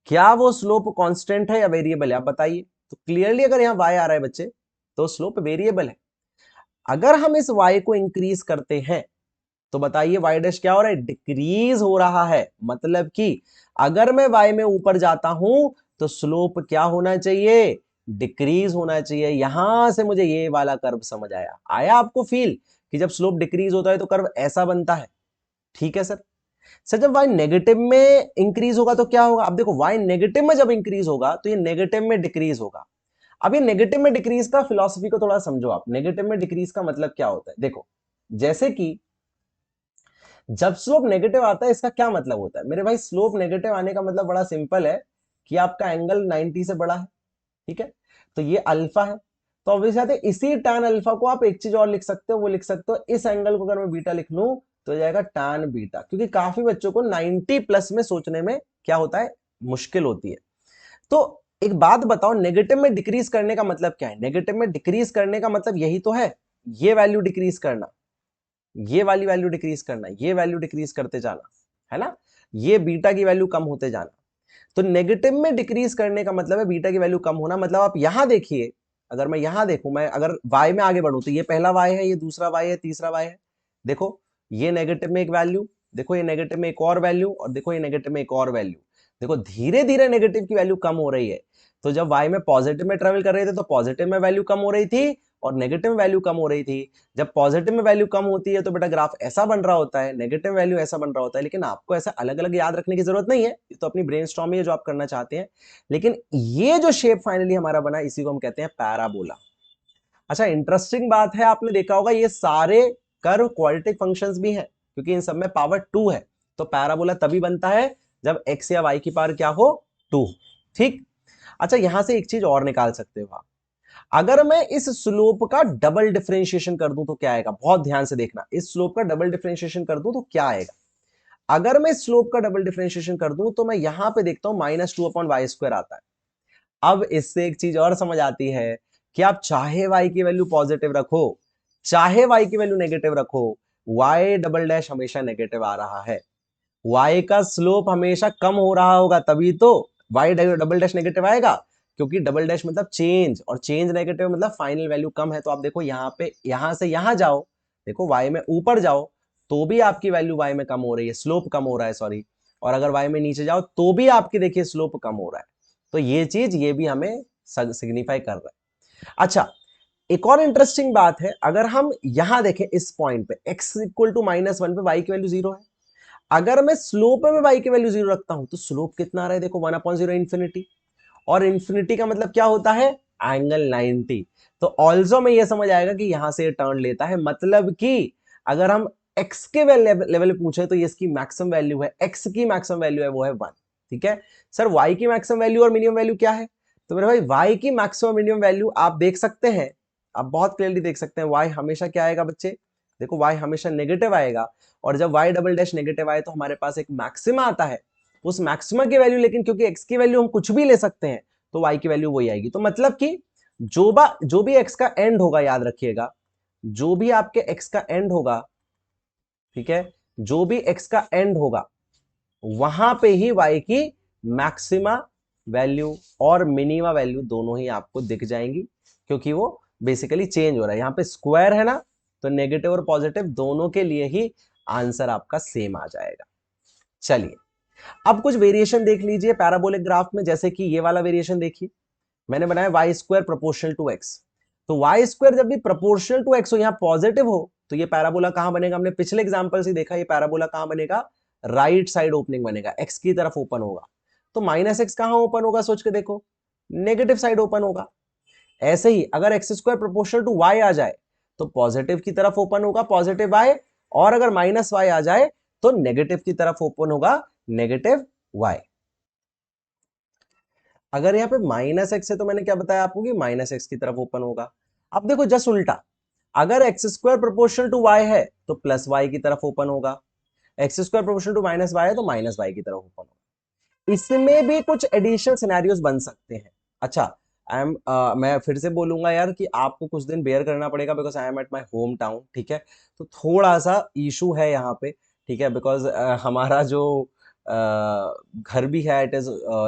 क्या वो स्लोप कांस्टेंट है या वेरिएबल है, आप बताइए। तो क्लियरली अगर यहां y आ रहा है बच्चे, तो स्लोप वेरिएबल है। अगर हम इस y को इंक्रीज करते हैं तो बताइए y डैश क्या हो रहा है, डिक्रीज हो रहा है। मतलब कि अगर मैं y में ऊपर जाता हूं तो स्लोप क्या होना चाहिए, डिक्रीज होना चाहिए। यहां से मुझे ये वाला कर्व समझ आया, आया आपको फील कि जब स्लोप डिक्रीज होता है तो कर्व ऐसा बनता है। ठीक है सर, सर जब y नेगेटिव में इंक्रीज होगा तो क्या होगा, अब देखो y नेगेटिव में जब इंक्रीज होगा तो ये नेगेटिव में डिक्रीज होगा। अब ये नेगेटिव में डिक्रीज का फिलॉसफी को थोड़ा समझो आप, नेगेटिव में डिक्रीज का मतलब क्या होता है। देखो जैसे कि जब स्लोप नेगेटिव आता है, इसका क्या मतलब होता है मेरे भाई, स्लोप नेगेटिव आने का मतलब बड़ा सिंपल है कि आपका एंगल 90 से बड़ा है। ठीक है, तो ये अल्फा है, तो ऑब्वियसली इसी tan अल्फा को आप एक चीज और लिख सकते हो, वो लिख सकते हो इस एंगल को अगर मैं बीटा लिख लूं तो जाएगा tan बीटा, क्योंकि काफी बच्चों को 90 प्लस में सोचने में क्या होता है, मुश्किल होती है। तो एक बात बताओ, नेगेटिव में डिक्रीज करने का मतलब क्या है? नेगेटिव में डिक्रीज करने का मतलब यही तो है, ये वैल्यू डिक्रीज करना, ये वाली वैल्यू डिक्रीज करना, ये वैल्यू डिक्रीज करते जाना, है ना, ये बीटा की वैल्यू कम होते जाना। तो नेगेटिव में डिक्रीज करने का मतलब है बीटा की वैल्यू कम होना। मतलब आप यहां देखिए, अगर मैं यहां देखूं, मैं अगर y में आगे बढ़ूं तो ये पहला y है, ये दूसरा y है, तीसरा y है। देखो ये नेगेटिव में एक वैल्यू, देखो ये नेगेटिव में एक और वैल्यू, और देखो ये नेगेटिव में एक और वैल्यू। देखो धीरे धीरे नेगेटिव की वैल्यू कम हो रही है। तो जब y में पॉजिटिव में ट्रेवल कर रहे थे तो पॉजिटिव में वैल्यू कम हो रही थी और नेगेटिव में वैल्यू कम हो रही थी। जब पॉजिटिव में वैल्यू कम होती है तो बेटा ग्राफ ऐसा बन रहा होता है, नेगेटिव वैल्यू ऐसा बन रहा होता है। लेकिन आपको ऐसा अलग अलग याद रखने की जरूरत नहीं है, ये तो अपनी ब्रेनस्टॉर्मिंग है जो आप करना चाहते हैं। लेकिन ये जो शेप फाइनली हमारा बना, इसी को हम कहते हैं पैराबोला। अच्छा इंटरेस्टिंग बात है, आपने देखा होगा ये सारे कर्व क्वाड्रेटिक फंक्शंस भी हैं, क्योंकि इन सब में पावर 2 है। तो पैराबोला तभी बनता है जब x या y की पावर क्या हो, 2। ठीक। अच्छा यहां से एक चीज और निकाल सकते हो आप, अगर मैं इस स्लोप का डबल डिफरेंशिएशन कर दूं तो क्या आएगा? बहुत ध्यान से देखना, इस स्लोप का डबल डिफरेंशिएशन कर दूं तो क्या आएगा? अगर मैं स्लोप का डबल डिफरेंशिएशन कर दूं तो मैं यहां पे देखता हूं -2/y² आता है। अब इससे एक चीज और समझ आती है कि आप चाहे y की वैल्यू पॉजिटिव रखो, चाहे y की वैल्यू नेगेटिव रखो, y डबल डैश हमेशा नेगेटिव आ रहा है। y का स्लोप हमेशा कम हो रहा होगा, तभी तो y डबल डैश नेगेटिव आएगा, क्योंकि डबल डैश मतलब चेंज, और चेंज नेगेटिव मतलब फाइनल वैल्यू कम है। तो आप देखो यहां पे, यहां से यहां जाओ, देखो y में ऊपर जाओ तो भी आपकी वैल्यू y में कम हो रही है, स्लोप कम हो रहा है, सॉरी। और अगर y में नीचे जाओ तो भी आपकी देखिए स्लोप कम हो रहा है। तो ये चीज ये भी हमें सिग्निफाई कर रहा है। अच्छा एक और इंटरेस्टिंग बात है, अगर हम यहां देखें इस पॉइंट पे x इक्वल टू -1 पे y की वैल्यू 0 है। अगर मैं स्लोप में y की वैल्यू 0 रखता हूं तो स्लोप कितना आ रहा है? देखो 1/0 इंफिनिटी, और इंफिनिटी का मतलब क्या होता है? एंगल 90। तो ऑल्सो में यह समझ आएगा कि यहां से टर्न लेता है, मतलब कि अगर हम x के लेवल पे पूछे तो ये इसकी मैक्सिमम वैल्यू है, x की मैक्सिमम वैल्यू है वो है 1। ठीक है सर, y की मैक्सिमम वैल्यू और मिनिमम वैल्यू क्या है? तो मेरे भाई y की मैक्सिमम मिनिमम वैल्यू आप देख सकते हैं, आप बहुत क्लियरली देख सकते हैं, y हमेशा क्या आएगा बच्चे? देखो y हमेशा नेगेटिव आएगा, और जब y डबल डैश नेगेटिव आए तो हमारे पास एक मैक्सिमा आता है। उस मैक्सिमा की वैल्यू, लेकिन क्योंकि x की वैल्यू हम कुछ भी ले सकते हैं तो y की वैल्यू वही आएगी। तो मतलब कि जो भी x का एंड होगा, याद रखिएगा, जो भी आपके x का एंड होगा, ठीक है, जो भी x का एंड होगा वहां पे ही y की मैक्सिमा वैल्यू और मिनिमा वैल्यू दोनों ही आपको दिख जाएंगी, क्योंकि वो बेसिकली चेंज हो रहा है। यहां पे स्क्वायर है ना, तो नेगेटिव और पॉजिटिव दोनों के लिए ही आंसर आपका सेम आ जाएगा। चलिए अब कुछ वेरिएशन देख लीजिए पैराबोलिक ग्राफ में, जैसे कि ये वाला वेरिएशन देखिए, मैंने बनाया Y square proportional to X. तो वाई स्क्वायर जब भी प्रोपोर्शनल टू एक्स हो, यहां पॉजिटिव हो, तो ये पैराबोला कहां बनेगा? हमने पिछले एग्जांपल से देखा, ये पैराबोला कहां बनेगा? राइट साइड ओपनिंग बनेगा, एक्स की तरफ ओपन होगा। तो -x कहां ओपन होगा? सोच के देखो, नेगेटिव साइड ओपन होगा। ऐसे ही अगर x square proportional to y आ जाए तो पॉजिटिव की तरफ ओपन होगा, पॉजिटिव वाई, और अगर -y आ जाए तो नेगेटिव की तरफ ओपन होगा, नेगेटिव y। अगर यहाँ पे -x है तो मैंने क्या बताया आपको कि -x की तरफ ओपन होगा। अब देखो जस्ट उल्टा, अगर x square proportional to y है तो +y की तरफ ओपन होगा, X square proportional to -y है तो -y की तरफ ओपन होगा। इसमें भी कुछ एडिशनल सिनेरियोस बन सकते हैं। अच्छा मैं फिर से बोलूंगा यार कि आपको कुछ दिन बेयर करना पड़ेगा, because I am at my home town. ठीक है, तो थोड़ा सा इशू है यहाँ पे। ठीक है, बिकॉज हमारा जो घर भी है, it is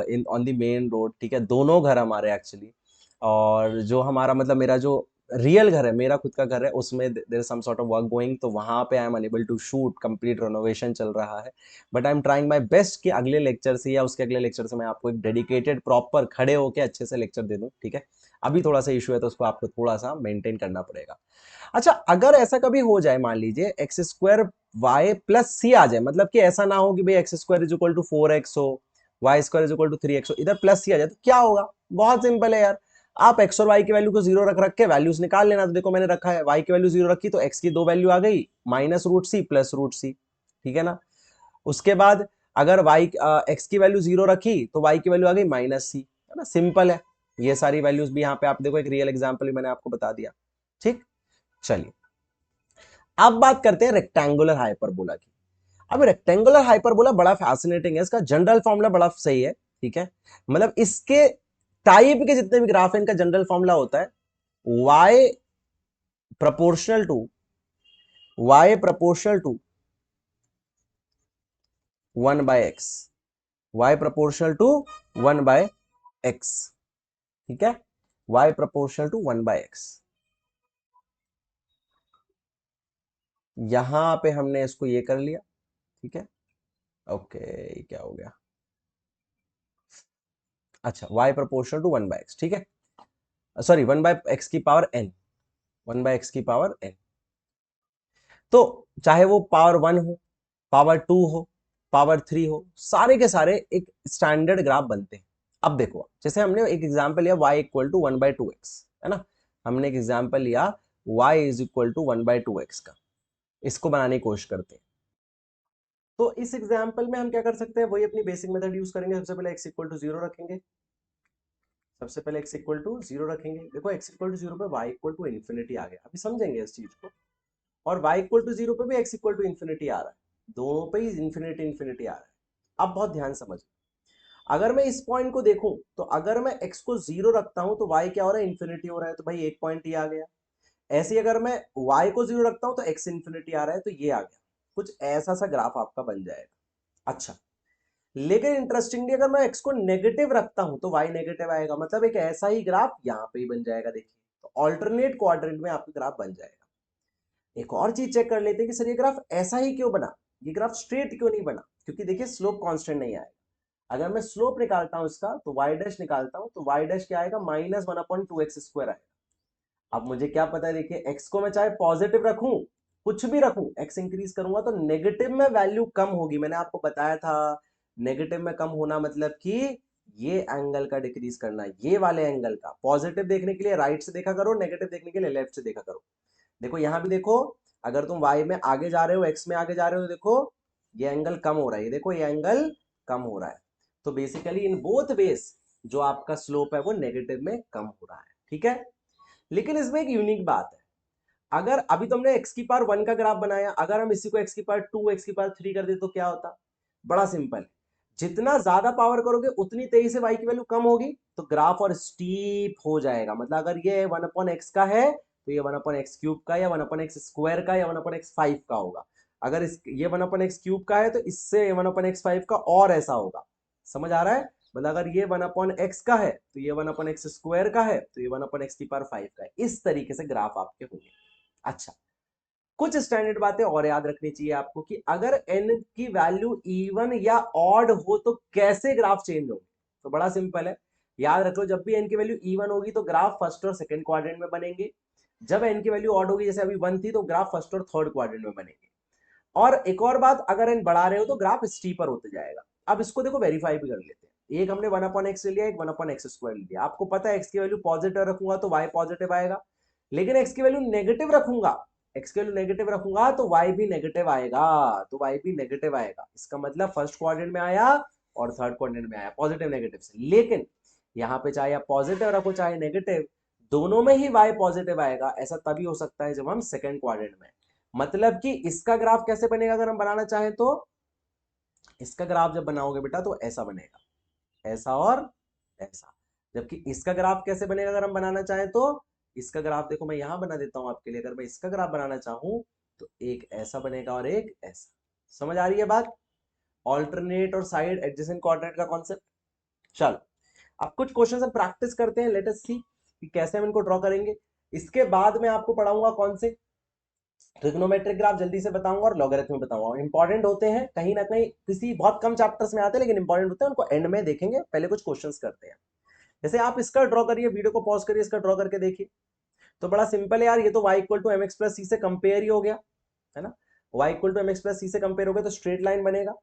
in on the main road. ठीक है, दोनों घर हमारे एक्चुअली, और जो हमारा मतलब मेरा जो रियल घर है, मेरा खुद का घर है, उसमें there is some sort of work going, तो वहां पे I am unable to shoot, complete renovation चल रहा है। But I am trying my best कि अगले लेक्चर से या उसके अगले लेक्चर से मैं आपको एक डेडिकेटेड प्रॉपर खड़े होकर अच्छे से लेक्चर दे दूं। ठीक है, अभी थोड़ा सा इशू है तो उसको आपको थोड़ा सा मेंटेन करना पड़ेगा। अच्छा अगर ऐसा कभी हो जाए, मान लीजिए X square Y plus C आ जाए, मतलब कि ऐसा ना हो कि भाई X square is equal to 4x हो, Y square is equal to 3x हो, इधर प्लस सी आ जाए तो क्या होगा? बहुत सिंपल है यार, आप एक्स और वाई की वैल्यू को 0 रख रख के वैल्यूज निकाल लेना। तो देखो मैंने रखा है, वाई की वैल्यू 0 रखी तो एक्स की दो वैल्यू आ गई, -√c +√c। ठीक है ना, उसके बाद अगर y x की वैल्यू 0 रखी तो y की वैल्यू आ गई -c, है ना, सिंपल है। ये सारी वैल्यूज भी यहाँ पे आप देखो, एक रियल एग्जांपल भी मैंने आपको बता दिया। ठीक, चलिए अब बात करते हैं रेक्टेंगुलर हाइपरबोला की। अब रेक्टेंगुलर हाइपरबोला बड़ा फैसिनेटिंग है, इसका जनरल फॉर्मूला बड़ा सही है। ठीक है, मतलब इसके टाइप के जितने भी ग्राफ है इनका जनरल फॉर्मूला होता है y proportional to y proportional to 1/x, y proportional to 1/x, ठीक है, y प्रपोर्शनल टू 1/x। यहां पे हमने इसको ये कर लिया, ठीक है, ओके, क्या हो गया, अच्छा y प्रपोर्शनल टू 1/x, ठीक है, सॉरी 1/x की पावर n, 1/x की पावर n। तो चाहे वो पावर 1 हो, पावर 2 हो, पावर 3 हो, सारे के सारे एक स्टैंडर्ड ग्राफ बनते हैं। अब देखो, जैसे हमने एक एग्जांपल लिया y इक्वल टू 1/2x, है ना, हमने एक एग्जांपल लिया y is equal to 1/2x का, इसको बनाने की कोशिश करते हैं। तो इस एग्जांपल में हम क्या कर सकते हैं, वही अपनी बेसिक मेथड यूज करेंगे। सबसे पहले x इक्वल टू 0 रखेंगे, सबसे पहले x इक्वल टू 0 रखेंगे। देखो x इक्वल टू 0 पे y इक्वल टू इन्फिनिटी आ गया, अभी समझेंगे इस चीज को। और y इक्वल टू 0 पे भी x इक्वल टू इन्फिनिटी आ रहा है, दोनों पे ही इन्फिनिटी इन्फिनिटी आ रहा है। अब बहुत ध्यान समझ, अगर मैं इस पॉइंट को देखूं तो अगर मैं x को 0 रखता हूं तो y क्या हो रहा है, इन्फिनिटी हो रहा है, तो भाई एक पॉइंट ही आ गया। ऐसे ही अगर मैं y को 0 रखता हूं तो x इन्फिनिटी आ रहा है, तो ये आ गया। कुछ ऐसा सा ग्राफ आपका बन जाएगा। अच्छा, लेकिन इंटरेस्टिंगली अगर मैं x को नेगेटिव रखता हूं तो y नेगेटिव आएगा, मतलब एक ऐसा ही ग्राफ यहां पे ही बन जाएगा। देखिए, तो ऑल्टरनेट क्वाड्रेंट में आपका ग्राफ बन जाएगा। एक और चीज चेक कर लेते हैं कि सर ये ग्राफ ऐसा ही क्यों बना, ये ग्राफ स्ट्रेट क्यों नहीं बना, क्योंकि देखिए स्लोप कांस्टेंट नहीं आएगा। अगर मैं स्लोप निकालता हूं इसका तो y डैश निकालता हूं तो y डैश क्या आएगा, -1/2x² आएगा। अब मुझे क्या पता है, देखिए x को मैं चाहे पॉजिटिव रखूं, कुछ भी रखूं, x इंक्रीज करूंगा तो नेगेटिव में वैल्यू कम होगी। मैंने आपको बताया था नेगेटिव में कम होना मतलब कि ये एंगल का डिक्रीज करना, ये वाले एंगल का। पॉजिटिव देखने के लिए राइट से देखा करो, नेगेटिव देखने के लिए लेफ्ट से देखा करो। देखो यहां भी देखो, अगर तुम y में आगे जा रहे हो, x में आगे जा रहे हो, तो देखो ये एंगल कम हो रहा है, ये देखो ये एंगल कम हो रहा है। तो बेसिकली इन बोथ वेज जो आपका स्लोप है वो नेगेटिव में कम हो रहा है, ठीक है। लेकिन इसमें एक यूनिक बात है, अगर अभी तुमने x की पावर 1 का ग्राफ बनाया, अगर हम इसी को x की पावर 2, x की पावर 3 कर दे तो क्या होता। बड़ा सिंपल, जितना ज्यादा पावर करोगे उतनी तेजी से y की वैल्यू कम होगी, तो ग्राफ और स्टीप हो जाएगा। मतलब अगर ये 1/x का है तो ये 1/x³ का या 1/x² का या 1/x5 का होगा। अगर ये 1/x³ का है तो इससे 1/x5 का और ऐसा होगा। समझ आ रहा है, मतलब अगर ये 1/x का है तो ये 1/x² का है तो ये 1/x5 का है। इस तरीके से ग्राफ आपके होंगे। अच्छा, कुछ स्टैंडर्ड बातें और याद रखनी चाहिए आपको कि अगर n की वैल्यू इवन या ऑड हो तो कैसे ग्राफ चेंज होंगे। तो बड़ा सिंपल है, याद रखो जब भी n की वैल्यू इवन होगी तो ग्राफ फर्स्ट और सेकंड क्वाड्रेंट में बनेंगे। जब n की वैल्यू ऑड होगी, जैसे अभी 1 थी, तो ग्राफ फर्स्ट और थर्ड क्वाड्रेंट में बनेंगे। और एक और बात, अगर n बढ़ा रहे हो तो ग्राफ स्टीपर होते जाएगा। अब इसको देखो वेरीफाई भी कर लेते हैं। एक हमने 1/x ले लिया, एक 1/x² ले लिया। आपको पता है x की वैल्यू पॉजिटिव रखूंगा तो y पॉजिटिव आएगा, लेकिन x की वैल्यू नेगेटिव रखूंगा, x की वैल्यू नेगेटिव रखूंगा तो y भी नेगेटिव आएगा, तो y भी नेगेटिव आएगा। इसका मतलब फर्स्ट क्वाड्रेंट में आया और थर्ड क्वाड्रेंट में आया, पॉजिटिव नेगेटिव से। लेकिन यहाँ पे चाहे आप पॉजिटिव रखो चाहे नेगेटिव, दोनों में ही y पॉजिटिव आएगा। ऐसा तभी हो सकता है जब हम सेकंड क्वाड्रेंट में। मतलब कि इसका ग्राफ कैसे बनेगा, अगर हम बनाना चाहें तो इसका ग्राफ जब बनाओगे बेटा तो ऐसा बनेगा, ऐसा और ऐसा। जबकि इसका ग्राफ कैसे बनेगा अगर हम बनाना चाहें तो, इसका ग्राफ देखो मैं यहां बना देता हूं आपके लिए। अगर मैं इसका ग्राफ बनाना चाहूं तो एक ऐसा बनेगा और एक ऐसा। समझ आ रही है बात, ऑल्टरनेट और साइड एडजेसेंट कोऑर्डिनेट का कॉन्सेप्ट। चलो, अब कुछ क्वेश्चन हम प्रैक्टिस करते हैं, लेट अस सी कि कैसे हम इनको ड्रॉ करेंगे। इसके बाद मैं आपको पढ़ाऊंगा कौन से ट्रिग्नोमेट्रिक ग्राफ जल्दी से बताऊंगा और लॉगरिथम बताऊंगा। इंपॉर्टेंट होते हैं, कहीं ना कहीं किसी बहुत कम चैप्टर्स में आते हैं लेकिन इंपॉर्टेंट होते हैं, उनको एंड में देखेंगे। पहले कुछ क्वेश्चंस करते हैं। जैसे आप इसका ड्रॉ करिए, वीडियो को पॉज करिए, इसका ड्रॉ करके देखिए। तो बड़ा सिंपल है यार, ये तो y equal to mx plus c से कंपेयर ही हो गया, है ना। y equal to mx plus c से कंपेयर हो गया तो स्ट्रेट लाइन बनेगा।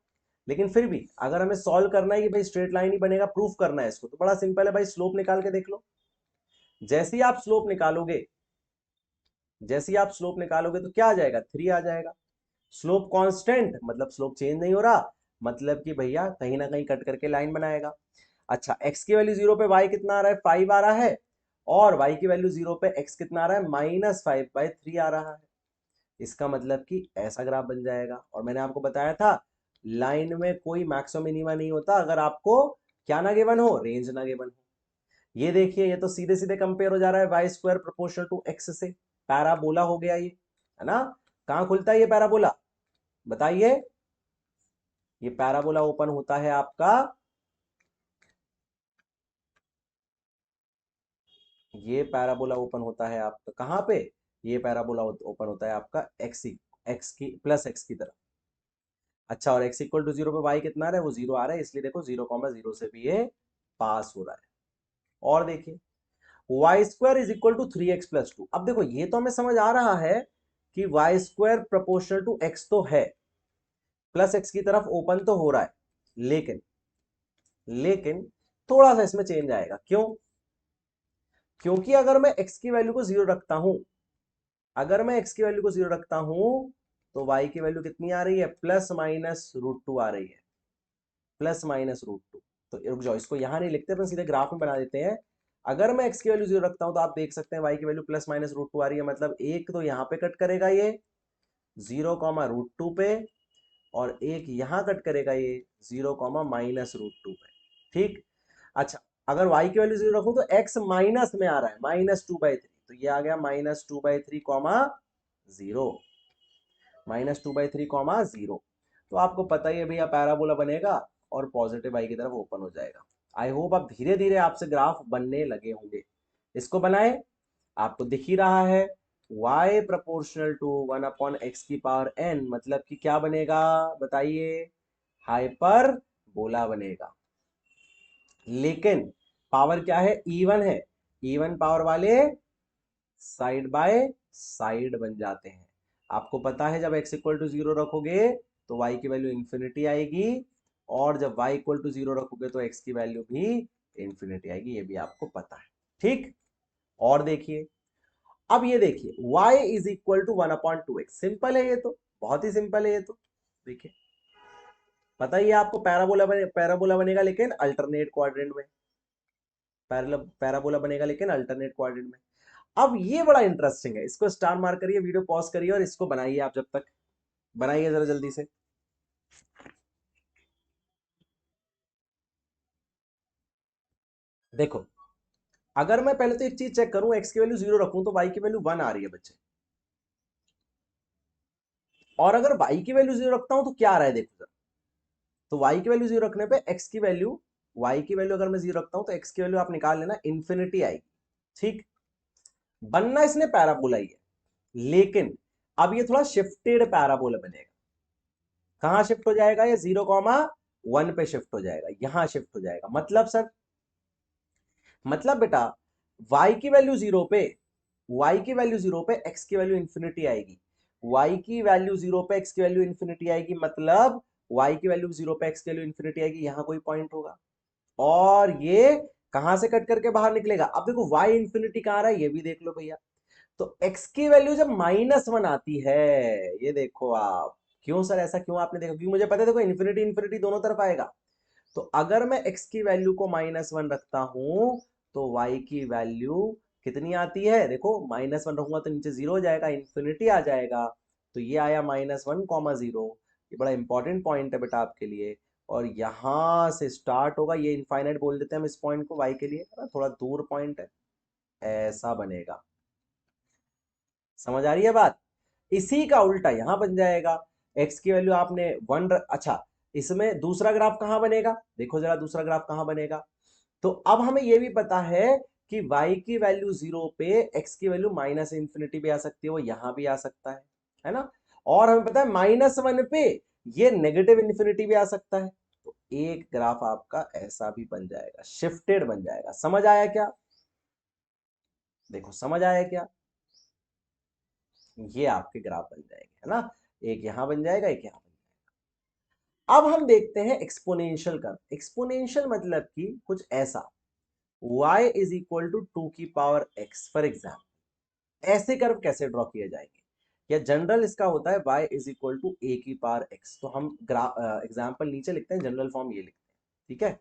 लेकिन फिर भी अगर हमें सॉल्व करना है कि भाई स्ट्रेट लाइन ही बनेगा, प्रूफ करना है इसको, तो बड़ा सिंपल है भाई, स्लोप निकाल के देख लो। जैसे ही आप स्लोप निकालोगे, जैसे ही आप स्लोप निकालोगे तो क्या आ जाएगा, 3 आ जाएगा। स्लोप कांस्टेंट मतलब स्लोप चेंज नहीं हो रहा, मतलब कि भैया कहीं ना कहीं कट करके लाइन बनाएगा। अच्छा, x की वैल्यू 0 पे y कितना आ रहा है, 5 आ रहा है, और y की वैल्यू 0 पे x कितना आ रहा है, -5/3 आ रहा है। इसका मतलब कि ऐसा ग्राफ बन जाएगा। और मैंने आपको बताया था लाइन में कोई मैक्सिमम मिनिमा नहीं होता अगर आपको क्या ना गिवन हो, रेंज ना गिवन हो। ये देखिए, ये तो सीधे सीधे कंपेयर हो जा रहा है Y square proportional to X से, पैराबोला हो गया ये, है ना। कहां खुलता है ये पैराबोला, बताइए। ये पैराबोला ओपन होता है आपका, ये पैराबोला ओपन होता है आपका कहां पे, ये पैराबोला ओपन होता है आपका एक्स की प्लस एक्स की तरफ। अच्छा, और x इक्वल टू जीरो पे y कितना आ रहा है, वो जीरो आ रहा है, इसलिए देखो 0,0 से भी ये पास हो रहा है। और देखिए Y square is equal to 3x+2। अब देखो ये तो हमें समझ आ रहा है कि Y square proportional to X तो है, प्लस एक्स की तरफ ओपन तो हो रहा है, लेकिन लेकिन थोड़ा सा इसमें चेंज आएगा। क्यों? क्योंकि अगर मैं x की वैल्यू को जीरो रखता हूं, अगर मैं x की वैल्यू को जीरो रखता हूं, तो y की वैल्यू कितनी आ रही है, +-√2 आ रही है, +-√2। तो रुक जाओ, इसको यहां नहीं लिखते, अपन सीधे ग्राफ में बना देते हैं। अगर मैं x की वैल्यू जीरो रखता हूं तो आप देख सकते हैं y की वैल्यू +-√2 आ रही है, मतलब एक तो यहां पे कट करेगा ये 0,√2 पे, और एक यहां कट करेगा ये 0,-√2 पे, ठीक। अच्छा, अगर y की वैल्यू जीरो रखूं तो x माइनस में आ रहा है, -2/3, तो ये आ गया -2/3, जीरो, -2/3, तो आपको पता ही है भैया पैराबोला बनेगा और पॉजिटिव y की तरफ ओपन हो जाएगा। आई होप अब धीरे धीरे आपसे ग्राफ बनने लगे होंगे। इसको बनाए, आपको दिख ही रहा है y प्रोपोर्शनल टू 1/x⁴n, मतलब कि क्या बनेगा, बताइए, हाइपर बोला बनेगा। लेकिन पावर क्या है, इवन है, इवन पावर वाले साइड बाय साइड बन जाते हैं। आपको पता है जब x इक्वल टू जीरो रखोगे तो y की वैल्यू इंफिनिटी आएगी, और जब y इक्वल टू जीरो रखोगे तो x की वैल्यू भी इंफिनिटी आएगी, ये भी आपको पता है, ठीक। और देखिए, अब ये देखिए y is equal to 1/2x, simple है ये तो, बहुत ही सिंपल है ये तो। देखिए, पता ही है आपको पैराबोला बनेगा लेकिन अल्टरनेट क्वाड्रेंट में, पैराबोला बनेगा लेकिन अल्टरनेट क्वाड्रेंट में। अब ये बड़ा इंटरेस्टिंग है, इसको स्टार मार्क करिए, वीडियो पॉज करिए और इसको बनाइए, आप जब तक बनाइए जरा जल्दी से। देखो, अगर मैं पहले तो एक चीज चेक करूं, x की वैल्यू जीरो रखूं तो y की वैल्यू 1 आ रही है बच्चे, और अगर y की वैल्यू जीरो रखता हूं तो क्या आ रहा है, देखो जरा। तो y की वैल्यू जीरो रखने पे x की वैल्यू, y की वैल्यू अगर मैं जीरो रखता हूं तो x की वैल्यू आप निकाल लेना, इंफिनिटी आएगी, ठीक। बनना इसने पैराबोला ही है, लेकिन अब ये थोड़ा शिफ्टेड पैराबोला बनेगा। कहां शिफ्ट हो जाएगा, ये 0,1 पे शिफ्ट हो जाएगा, यहां शिफ्ट हो जाएगा। मतलब सर, मतलब बेटा y की वैल्यू जीरो पे, y की वैल्यू जीरो पे x की वैल्यू इंफिनिटी आएगी, y की वैल्यू जीरो पे x की वैल्यू इंफिनिटी आएगी, मतलब y की वैल्यू जीरो पे x की वैल्यू इंफिनिटी आएगी, यहां कोई पॉइंट होगा, और ये कहां से कट करके बाहर निकलेगा। अब देखो y इंफिनिटी कहां आ रहा है, ये भी देख लो भैया। तो x की वैल्यू जब -1 आती है, ये देखो आप, क्यों सर ऐसा क्यों आपने देखा, क्योंकि मुझे पता है देखो इंफिनिटी इंफिनिटी दोनों तरफ आएगा। तो अगर मैं x की वैल्यू को -1 रखता हूं तो y की वैल्यू कितनी आती है, देखो -1 रखूंगा तो नीचे जीरो हो जाएगा, इंफिनिटी आ जाएगा, तो ये आया -1,0। ये बड़ा इंपॉर्टेंट पॉइंट है बेटा आपके लिए, और यहां से स्टार्ट होगा, ये इनफाइनाइट बोल देते हैं हम इस पॉइंट को y के लिए, है ना, थोड़ा दूर पॉइंट है, ऐसा बनेगा। समझ आ रही है बात। इसी का उल्टा यहां बन जाएगा, x की वैल्यू आपने 1, अच्छा, इसमें दूसरा ग्राफ कहां बनेगा, देखो जरा दूसरा ग्राफ कहां बनेगा। तो अब हमें यह भी पता है कि y की वैल्यू जीरो पे x की वैल्यू -इंफिनिटी भी आ सकती है, वो यहां भी आ सकता है ना। और हमें पता है -1 पे ये नेगेटिव इंफिनिटी भी आ सकता है। तो एक ग्राफ आपका ऐसा भी बन जाएगा, शिफ्टेड बन जाएगा। समझ आया क्या, देखो समझ आया क्या, ये आपके ग्राफ बन जाएंगे, है ना, एक यहां बन जाएगा, एक यहां बन जाएगा। अब हम देखते हैं एक्सपोनेंशियल कर्व। एक्सपोनेंशियल मतलब कि कुछ ऐसा, y इज इक्वल टू 2 की पावर x, फॉर एग्जाम्पल ऐसे कर्व कैसे ड्रॉ किए जाएंगे, या जनरल इसका होता है y is equal to a⁴x। तो हम एग्जाम्पल नीचे लिखते हैं, जनरल फॉर्म ये लिखते हैं, ठीक है।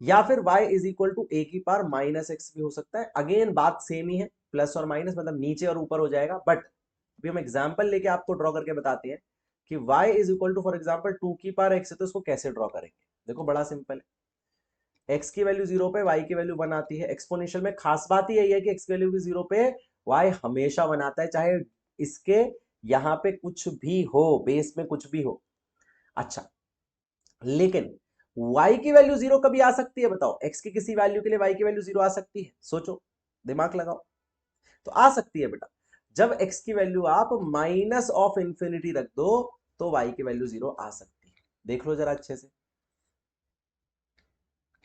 या फिर y is equal to a⁻−x भी हो सकता है, अगेन बात सेम ही है, प्लस और माइनस मतलब नीचे और ऊपर हो जाएगा, बट अभी हम एग्जाम्पल लेके आपको ड्रॉ करके बताते हैं कि y is equal to for example 2 की पावर x है, तो इसको कैसे ड्रॉ करेंगे। देखो बड़ा सिंपल है, एक्स की वैल्यू 0 पे वाई की वैल्यू 1 आती है। एक्सपोनेंशियल में खास बात ही यही है कि एक्स की वैल्यू भी 0 पे वाई हमेशा 1 आता है, चाहे इसके यहां पे कुछ भी हो, बेस में कुछ भी हो। अच्छा, लेकिन y की वैल्यू 0 कभी आ सकती है बताओ? x की किसी वैल्यू के लिए y की वैल्यू 0 आ सकती है? सोचो, दिमाग लगाओ। तो आ सकती है बेटा, जब x की वैल्यू आप माइनस ऑफ इंफिनिटी रख दो तो y की वैल्यू 0 आ सकती है। देख लो जरा अच्छे से,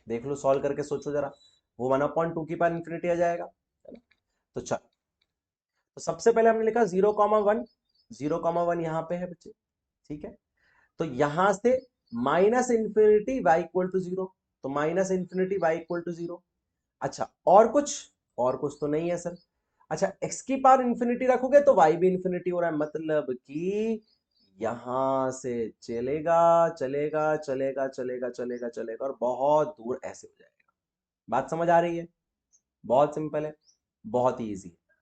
देख लो, सॉल्व करके सोचो जरा, वो 1/2 की पावर इंफिनिटी आ जाएगा, है ना? तो चल, तो सबसे पहले हमने लिखा 0,1, 0,1 यहां पे है बच्चे, ठीक है। तो यहां से minus infinity Y equal to 0, तो minus infinity Y equal to 0। अच्छा, और कुछ तो नहीं है सर। अच्छा, एक्स की पावर इंफिनिटी रखोगे तो वाई भी इंफिनिटी हो रहा है, मतलब कि यहां से चलेगा चलेगा चलेगा चलेगा चलेगा चलेगा और बहुत दूर ऐसे हो जाएगा। बात समझ आ रही है? बहुत सिंपल है, बहुत ही ईजी है।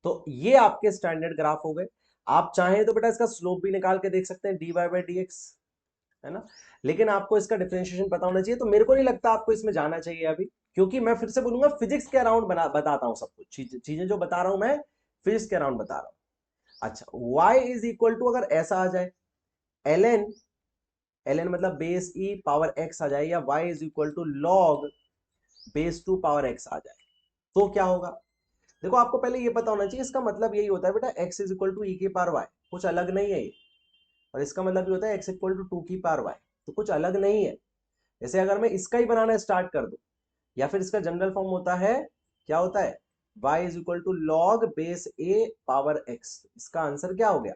तो ये आपके स्टैंडर्ड ग्राफ हो गए। आप चाहें तो बेटा इसका स्लोप भी निकाल के देख सकते हैं, dy बाई डी एक्स, है ना? लेकिन आपको इसका डिफरेंशिएशन पता होना चाहिए, तो मेरे को नहीं लगता आपको इसमें जाना चाहिए अभी, क्योंकि मैं फिर से बोलूंगा फिजिक्स के अराउंड बताता हूं सब कुछ, चीजें जो बता रहा हूं मैं फिजिक्स के अराउंड बता रहा हूं। अच्छा, y इज इक्वल टू अगर ऐसा आ जाए, ln, ln मतलब बेस ई पावर x आ जाए, या y is equal to log base two power x आ जाए, तो क्या होगा? देखो, आपको पहले ये पता होना चाहिए, इसका मतलब यही होता है बेटा x इज इक्वल टू ई की पावर y, कुछ अलग नहीं है ये। और इसका मतलब ये होता है x इक्वल टू 2 की पावर y, तो कुछ अलग नहीं है। जैसे अगर मैं इसका ही बनाना स्टार्ट कर दूं, या फिर इसका जनरल फॉर्म होता है, क्या होता है, y is equal to log base a power x, इसका आंसर क्या हो गया,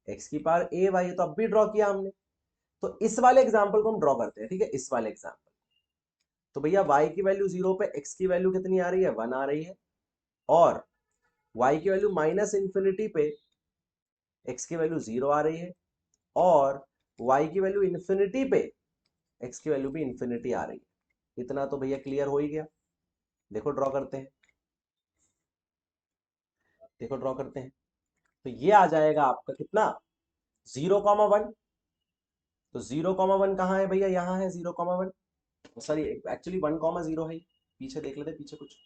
x की पावर a y, तो अब भी ड्रॉ किया हमने। तो इस वाले एग्जाम्पल को हम ड्रॉ करते हैं, ठीक है, इस वाले एग्जाम्पल। तो भैया y की वैल्यू 0 पे x की वैल्यू कितनी आ रही है, 1 आ रही है, और y की वैल्यू माइनस इंफिनिटी पे x की वैल्यू 0 आ रही है, और y की वैल्यू इंफिनिटी पे x की वैल्यू भी इंफिनिटी आ रही है। इतना तो भैया क्लियर हो ही गया। देखो ड्रॉ करते हैं, देखो ड्रॉ करते हैं। तो ये आ जाएगा आपका कितना, 0,1। तो 0,1 कहाँ है भैया, यहाँ है 0,1, सॉरी एक्चुअली 1,0 है, पीछे देख लेते, पीछे कुछ,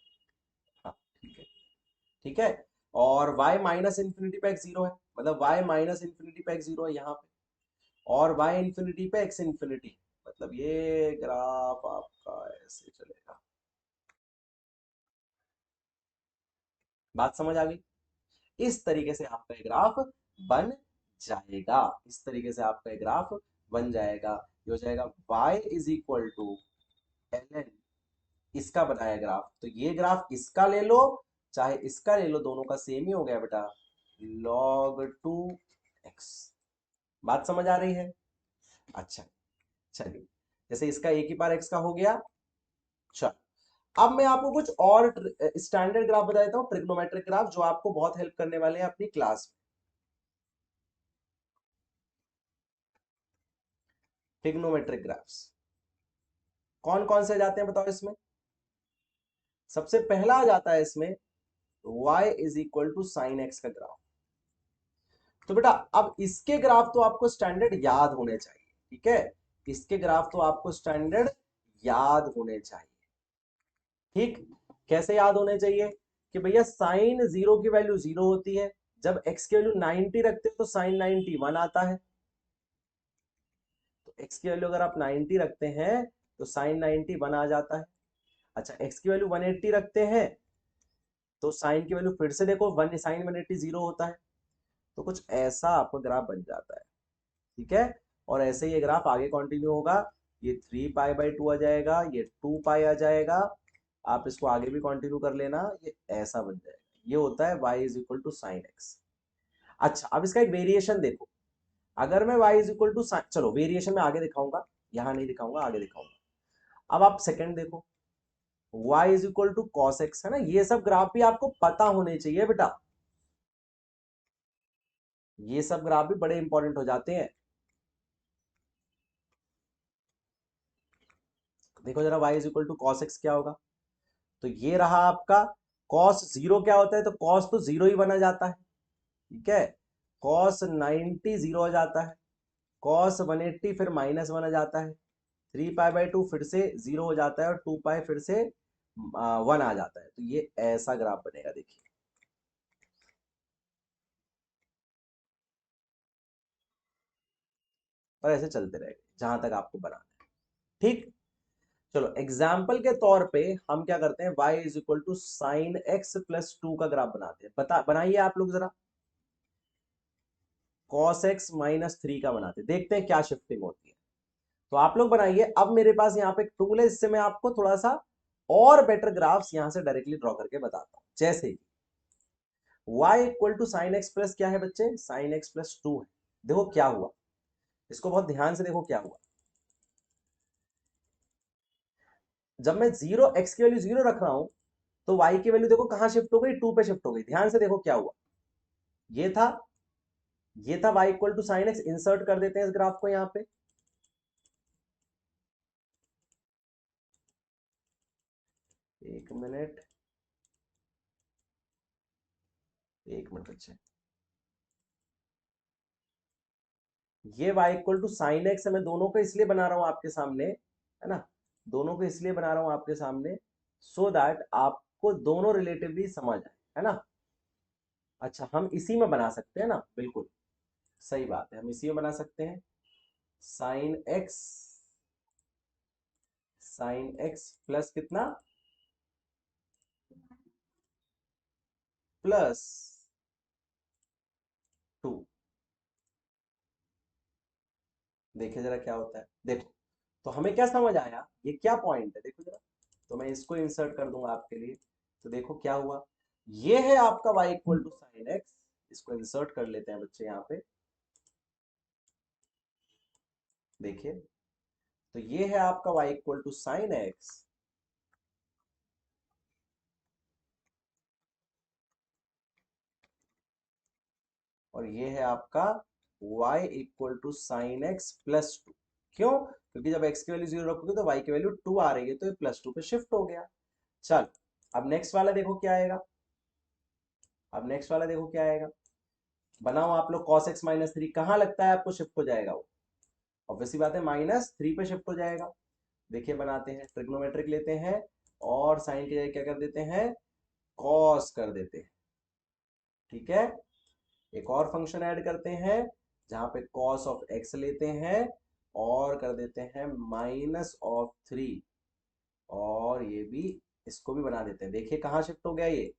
हाँ ठीक है, ठीक है। और y माइनस इंफिनिटी पे x 0 है, मतलब y माइनस इंफिनिटी पे x 0 है यहाँ पे, और y इंफिनिटी पे x इंफिनिटी, मतलब ये ग्राफ आपका ऐसे चलेगा। बात समझ आ गई? इस तरीके से आपका ये ग्राफ बन जाएगा, इस तरीके से आपका ये ग्राफ बन जाएगा। ये हो जाएगा y is equal to ln, इसका बनाया ग्राफ, तो ये ग्राफ इसका ले लो चाहे इसका ले लो, दोनों का सेम ही हो गया बेटा, log 2x। बात समझ आ रही है? अच्छा, चलिए, जैसे इसका a की पावर x का हो गया। चल, अब मैं आपको कुछ और स्टैंडर्ड ग्राफ बता देता हूं, ट्रिग्नोमेट्रिक ग्राफ, जो आपको बहुत हेल्प करने वाले हैं अपनी क्लास में। ट्रिग्नोमेट्रिक ग्राफ्स कौन कौन से जाते हैं बताओ इसमें? सबसे पहला आ जाता है इसमें y is equal to sine X का ग्राफ। तो बेटा अब इसके ग्राफ तो आपको स्टैंडर्ड याद होने चाहिए, ठीक है, इसके ग्राफ तो आपको स्टैंडर्ड याद होने चाहिए, ठीक। कैसे याद होने चाहिए? कि भैया साइन 0 की वैल्यू 0 होती है, जब x की वैल्यू 90 रखते हो तो साइन 90 1 आता है, तो x की वैल्यू अगर आप 90 रखते हैं तो साइन 90 1 आ जाता है। अच्छा, x की वैल्यू 180 रखते हैं तो साइन की वैल्यू फिर से देखो, वन साइन 180 0 होता है, तो कुछ ऐसा आपका ग्राफ बन जाता है, ठीक है। और ऐसे ये ग्राफ आगे कंटिन्यू होगा, ये 3π/2 आ जाएगा, ये 2π आ जाएगा, आप इसको आगे भी कंटिन्यू कर लेना, ये ऐसा बन जाएगा। ये होता है y is equal to sine X. अच्छा, अब इसका एक वेरिएशन देखो, अगर मैं y इज इक्वल टू, चलो वेरिएशन में आगे दिखाऊंगा, यहां नहीं दिखाऊंगा, आगे दिखाऊंगा। अब आप सेकंड देखो, y is equal to cos X, है ना, ये सब ग्राफ भी आपको पता होने चाहिए बेटा, ये सब ग्राफ भी बड़े इंपॉर्टेंट हो जाते हैं। देखो जरा, y is equal to cos X क्या होगा, तो ये रहा आपका कॉस 0, क्या होता है, तो कॉस तो 0 ही बना जाता है, ठीक है, कॉस 90 0 हो जाता है, कॉस 180 फिर -1 आ जाता है, 3π/2 फिर से 0 हो जाता है और 2π फिर से 1 आ जाता है। तो ये ऐसा ग्राफ बनेगा, देखिए। और ऐसे चलते रहेगा जहां तक आपको बनाना है, ठीक। चलो एग्जाम्पल के तौर पे हम क्या करते हैं, y is equal to sine X plus 2 का ग्राफ बनाते हैं। बनाइए आप लोग जरा, cos x माइनस 3 का बनाते हैं, देखते हैं क्या शिफ्टिंग होती है। तो आप लोग बनाइए। अब मेरे पास यहाँ पे एक टूल है, इससे मैं आपको थोड़ा सा और बेटर ग्राफ्स यहां से डायरेक्टली ड्रॉ करके बताता हूं। जैसे कि y equal to sine X plus क्या है बच्चे, साइन एक्स प्लस 2 है। देखो क्या हुआ, इसको बहुत ध्यान से देखो क्या हुआ। जब मैं जीरो एक्स की वैल्यू 0 रख रहा हूं तो y की वैल्यू देखो कहां शिफ्ट हो गई, 2 पे शिफ्ट हो गई। ध्यान से देखो क्या हुआ, ये था ये था y equal to sine X. Insert कर देते हैं इस ग्राफ को यहां पे। एक मिनट, एक मिनट बच्चे। ये y equal to sine X है, मैं दोनों को इसलिए बना रहा हूं आपके सामने, है ना, दोनों को इसलिए बना रहा हूं आपके सामने सो दैट आपको दोनों रिलेटिवली समझ आए, है ना। अच्छा, हम इसी में बना सकते हैं ना, बिल्कुल सही बात है, हम इसी में बना सकते हैं। Sine x, sign X plus कितना, प्लस 2। देखिए जरा क्या होता है, देखो। तो हमें क्या समझ आया, ये क्या पॉइंट है, देखो जरा। तो मैं इसको इंसर्ट कर दूंगा आपके लिए। तो देखो क्या हुआ, ये है आपका y equal to sine X. इसको इंसर्ट कर लेते हैं बच्चे यहाँ पे, देखिए। तो ये है आपका y equal to sine X, और ये है आपका y equal to sine X plus 2। क्यों, क्योंकि जब x की वैल्यू 0 रखोगे तो y की वैल्यू 2 आ रही है, तो ये प्लस 2 पे शिफ्ट हो गया। चल, अब नेक्स्ट वाला देखो क्या आएगा। अब नेक्स्ट वाला देखो क्या आएगा, बनाओ आप लोग। cos x माइनस 3 कहां लगता है आपको शिफ्ट हो जाएगा, वो ऑब्वियसली बात है -3 पे शिफ्ट हो जाएगा। देखिए बनाते हैं, ट्रिग्नोमेट्रिक लेते हैं और साइन की जगह क्या कर देते हैं, कॉस कर देते हैं, ठीक है। एक और फंक्शन ऐड करते हैं जहां पे कॉस ऑफ एक्स लेते हैं और कर देते हैं -3, और ये भी, इसको भी बना देते हैं। देखिए कहां शिफ्ट हो गया ये,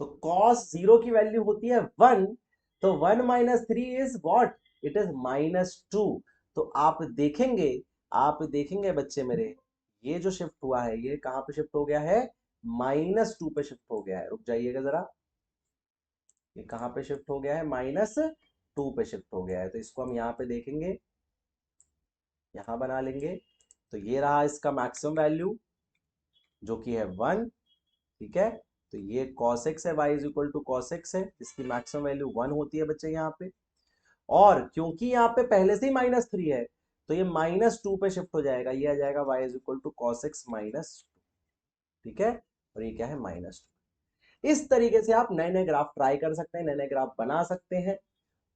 तो cos 0 की वैल्यू होती है 1, तो 1 minus 3 is what, it is -2। तो आप देखेंगे बच्चे मेरे, ये जो शिफ्ट हुआ है ये कहां पे शिफ्ट हो गया है, -2 पे शिफ्ट हो गया है। रुक जाइएगा जरा, ये कहां पे शिफ्ट हो गया है, -2 पे शिफ्ट हो गया है। तो इसको हम यहां पे देखेंगे, यहां बना लेंगे। तो ये रहा इसका मैक्सिमम वैल्यू जो कि है 1, ठीक है। तो ये cos x है, y is equal to cos x है, इसकी मैक्सिमम वैल्यू 1 होती है बच्चे यहाँ पे। और क्योंकि यहाँ पे पहले से ही -3 है, तो ये -2 पे शिफ्ट हो जाएगा, ये आ जाएगा y is equal to cos x -2, ठीक है। और ये क्या है, -2। इस तरीके से आप नए नए ग्राफ ट्राई कर सकते हैं, नए नए ग्राफ बना सकते हैं।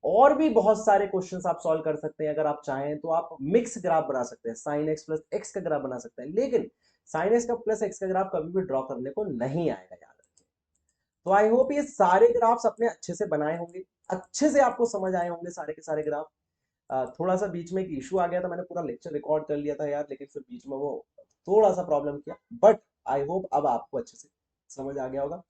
और भी बहुत सारे क्वेश्चंस आप सॉल्व कर सकते हैं। अगर आप चाहें तो आप मिक्स ग्राफ बना सकते हैं, साइन एक्स प्लस एक्स का ग्राफ बना सकते हैं, लेकिन साइन एक्स का प्लस एक्स का ग्राफ कभी भी ड्रॉ करने को नहीं आएगा, याद रखिए। तो आई होप ये सारे ग्राफ्स अपने अच्छे से बनाए होंगे, अच्छे से आपको समझ आए होंगे सारे के सारे ग्राफ। थोड़ा सा बीच में एक इशू आ गया था, मैंने पूरा लेक्चर रिकॉर्ड कर लिया था यार, लेकिन फिर बीच में वो थोड़ा सा प्रॉब्लम किया, बट आई होप अब आपको अच्छे से समझ आ गया होगा।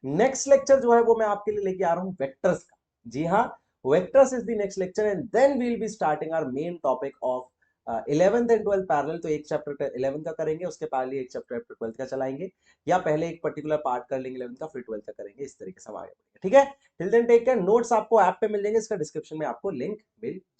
नेक्स्ट लेक्चर जो है वो मैं आपके लिए लेके आ रहा हूं वेक्टर्स का। जी हाँ, vectors is the next lecture, and then we will be starting our main topic of 11th and 12th parallel. तो एक चैप्टर 11 का करेंगे, उसके पहले एक चैप्टर 12th का चलाएंगे, या पहले एक पर्टिकुलर पार्ट कर लेंगे 11th का, फिर 12th का करेंगे, इस तरीके से हम आगे बढ़ेंगे, ठीक है। Till then take care. Notes आपको ऐप पे मिल जाएंगे, इसका डिस्क्रिप्शन में आपको लिंक मिल जाएगा।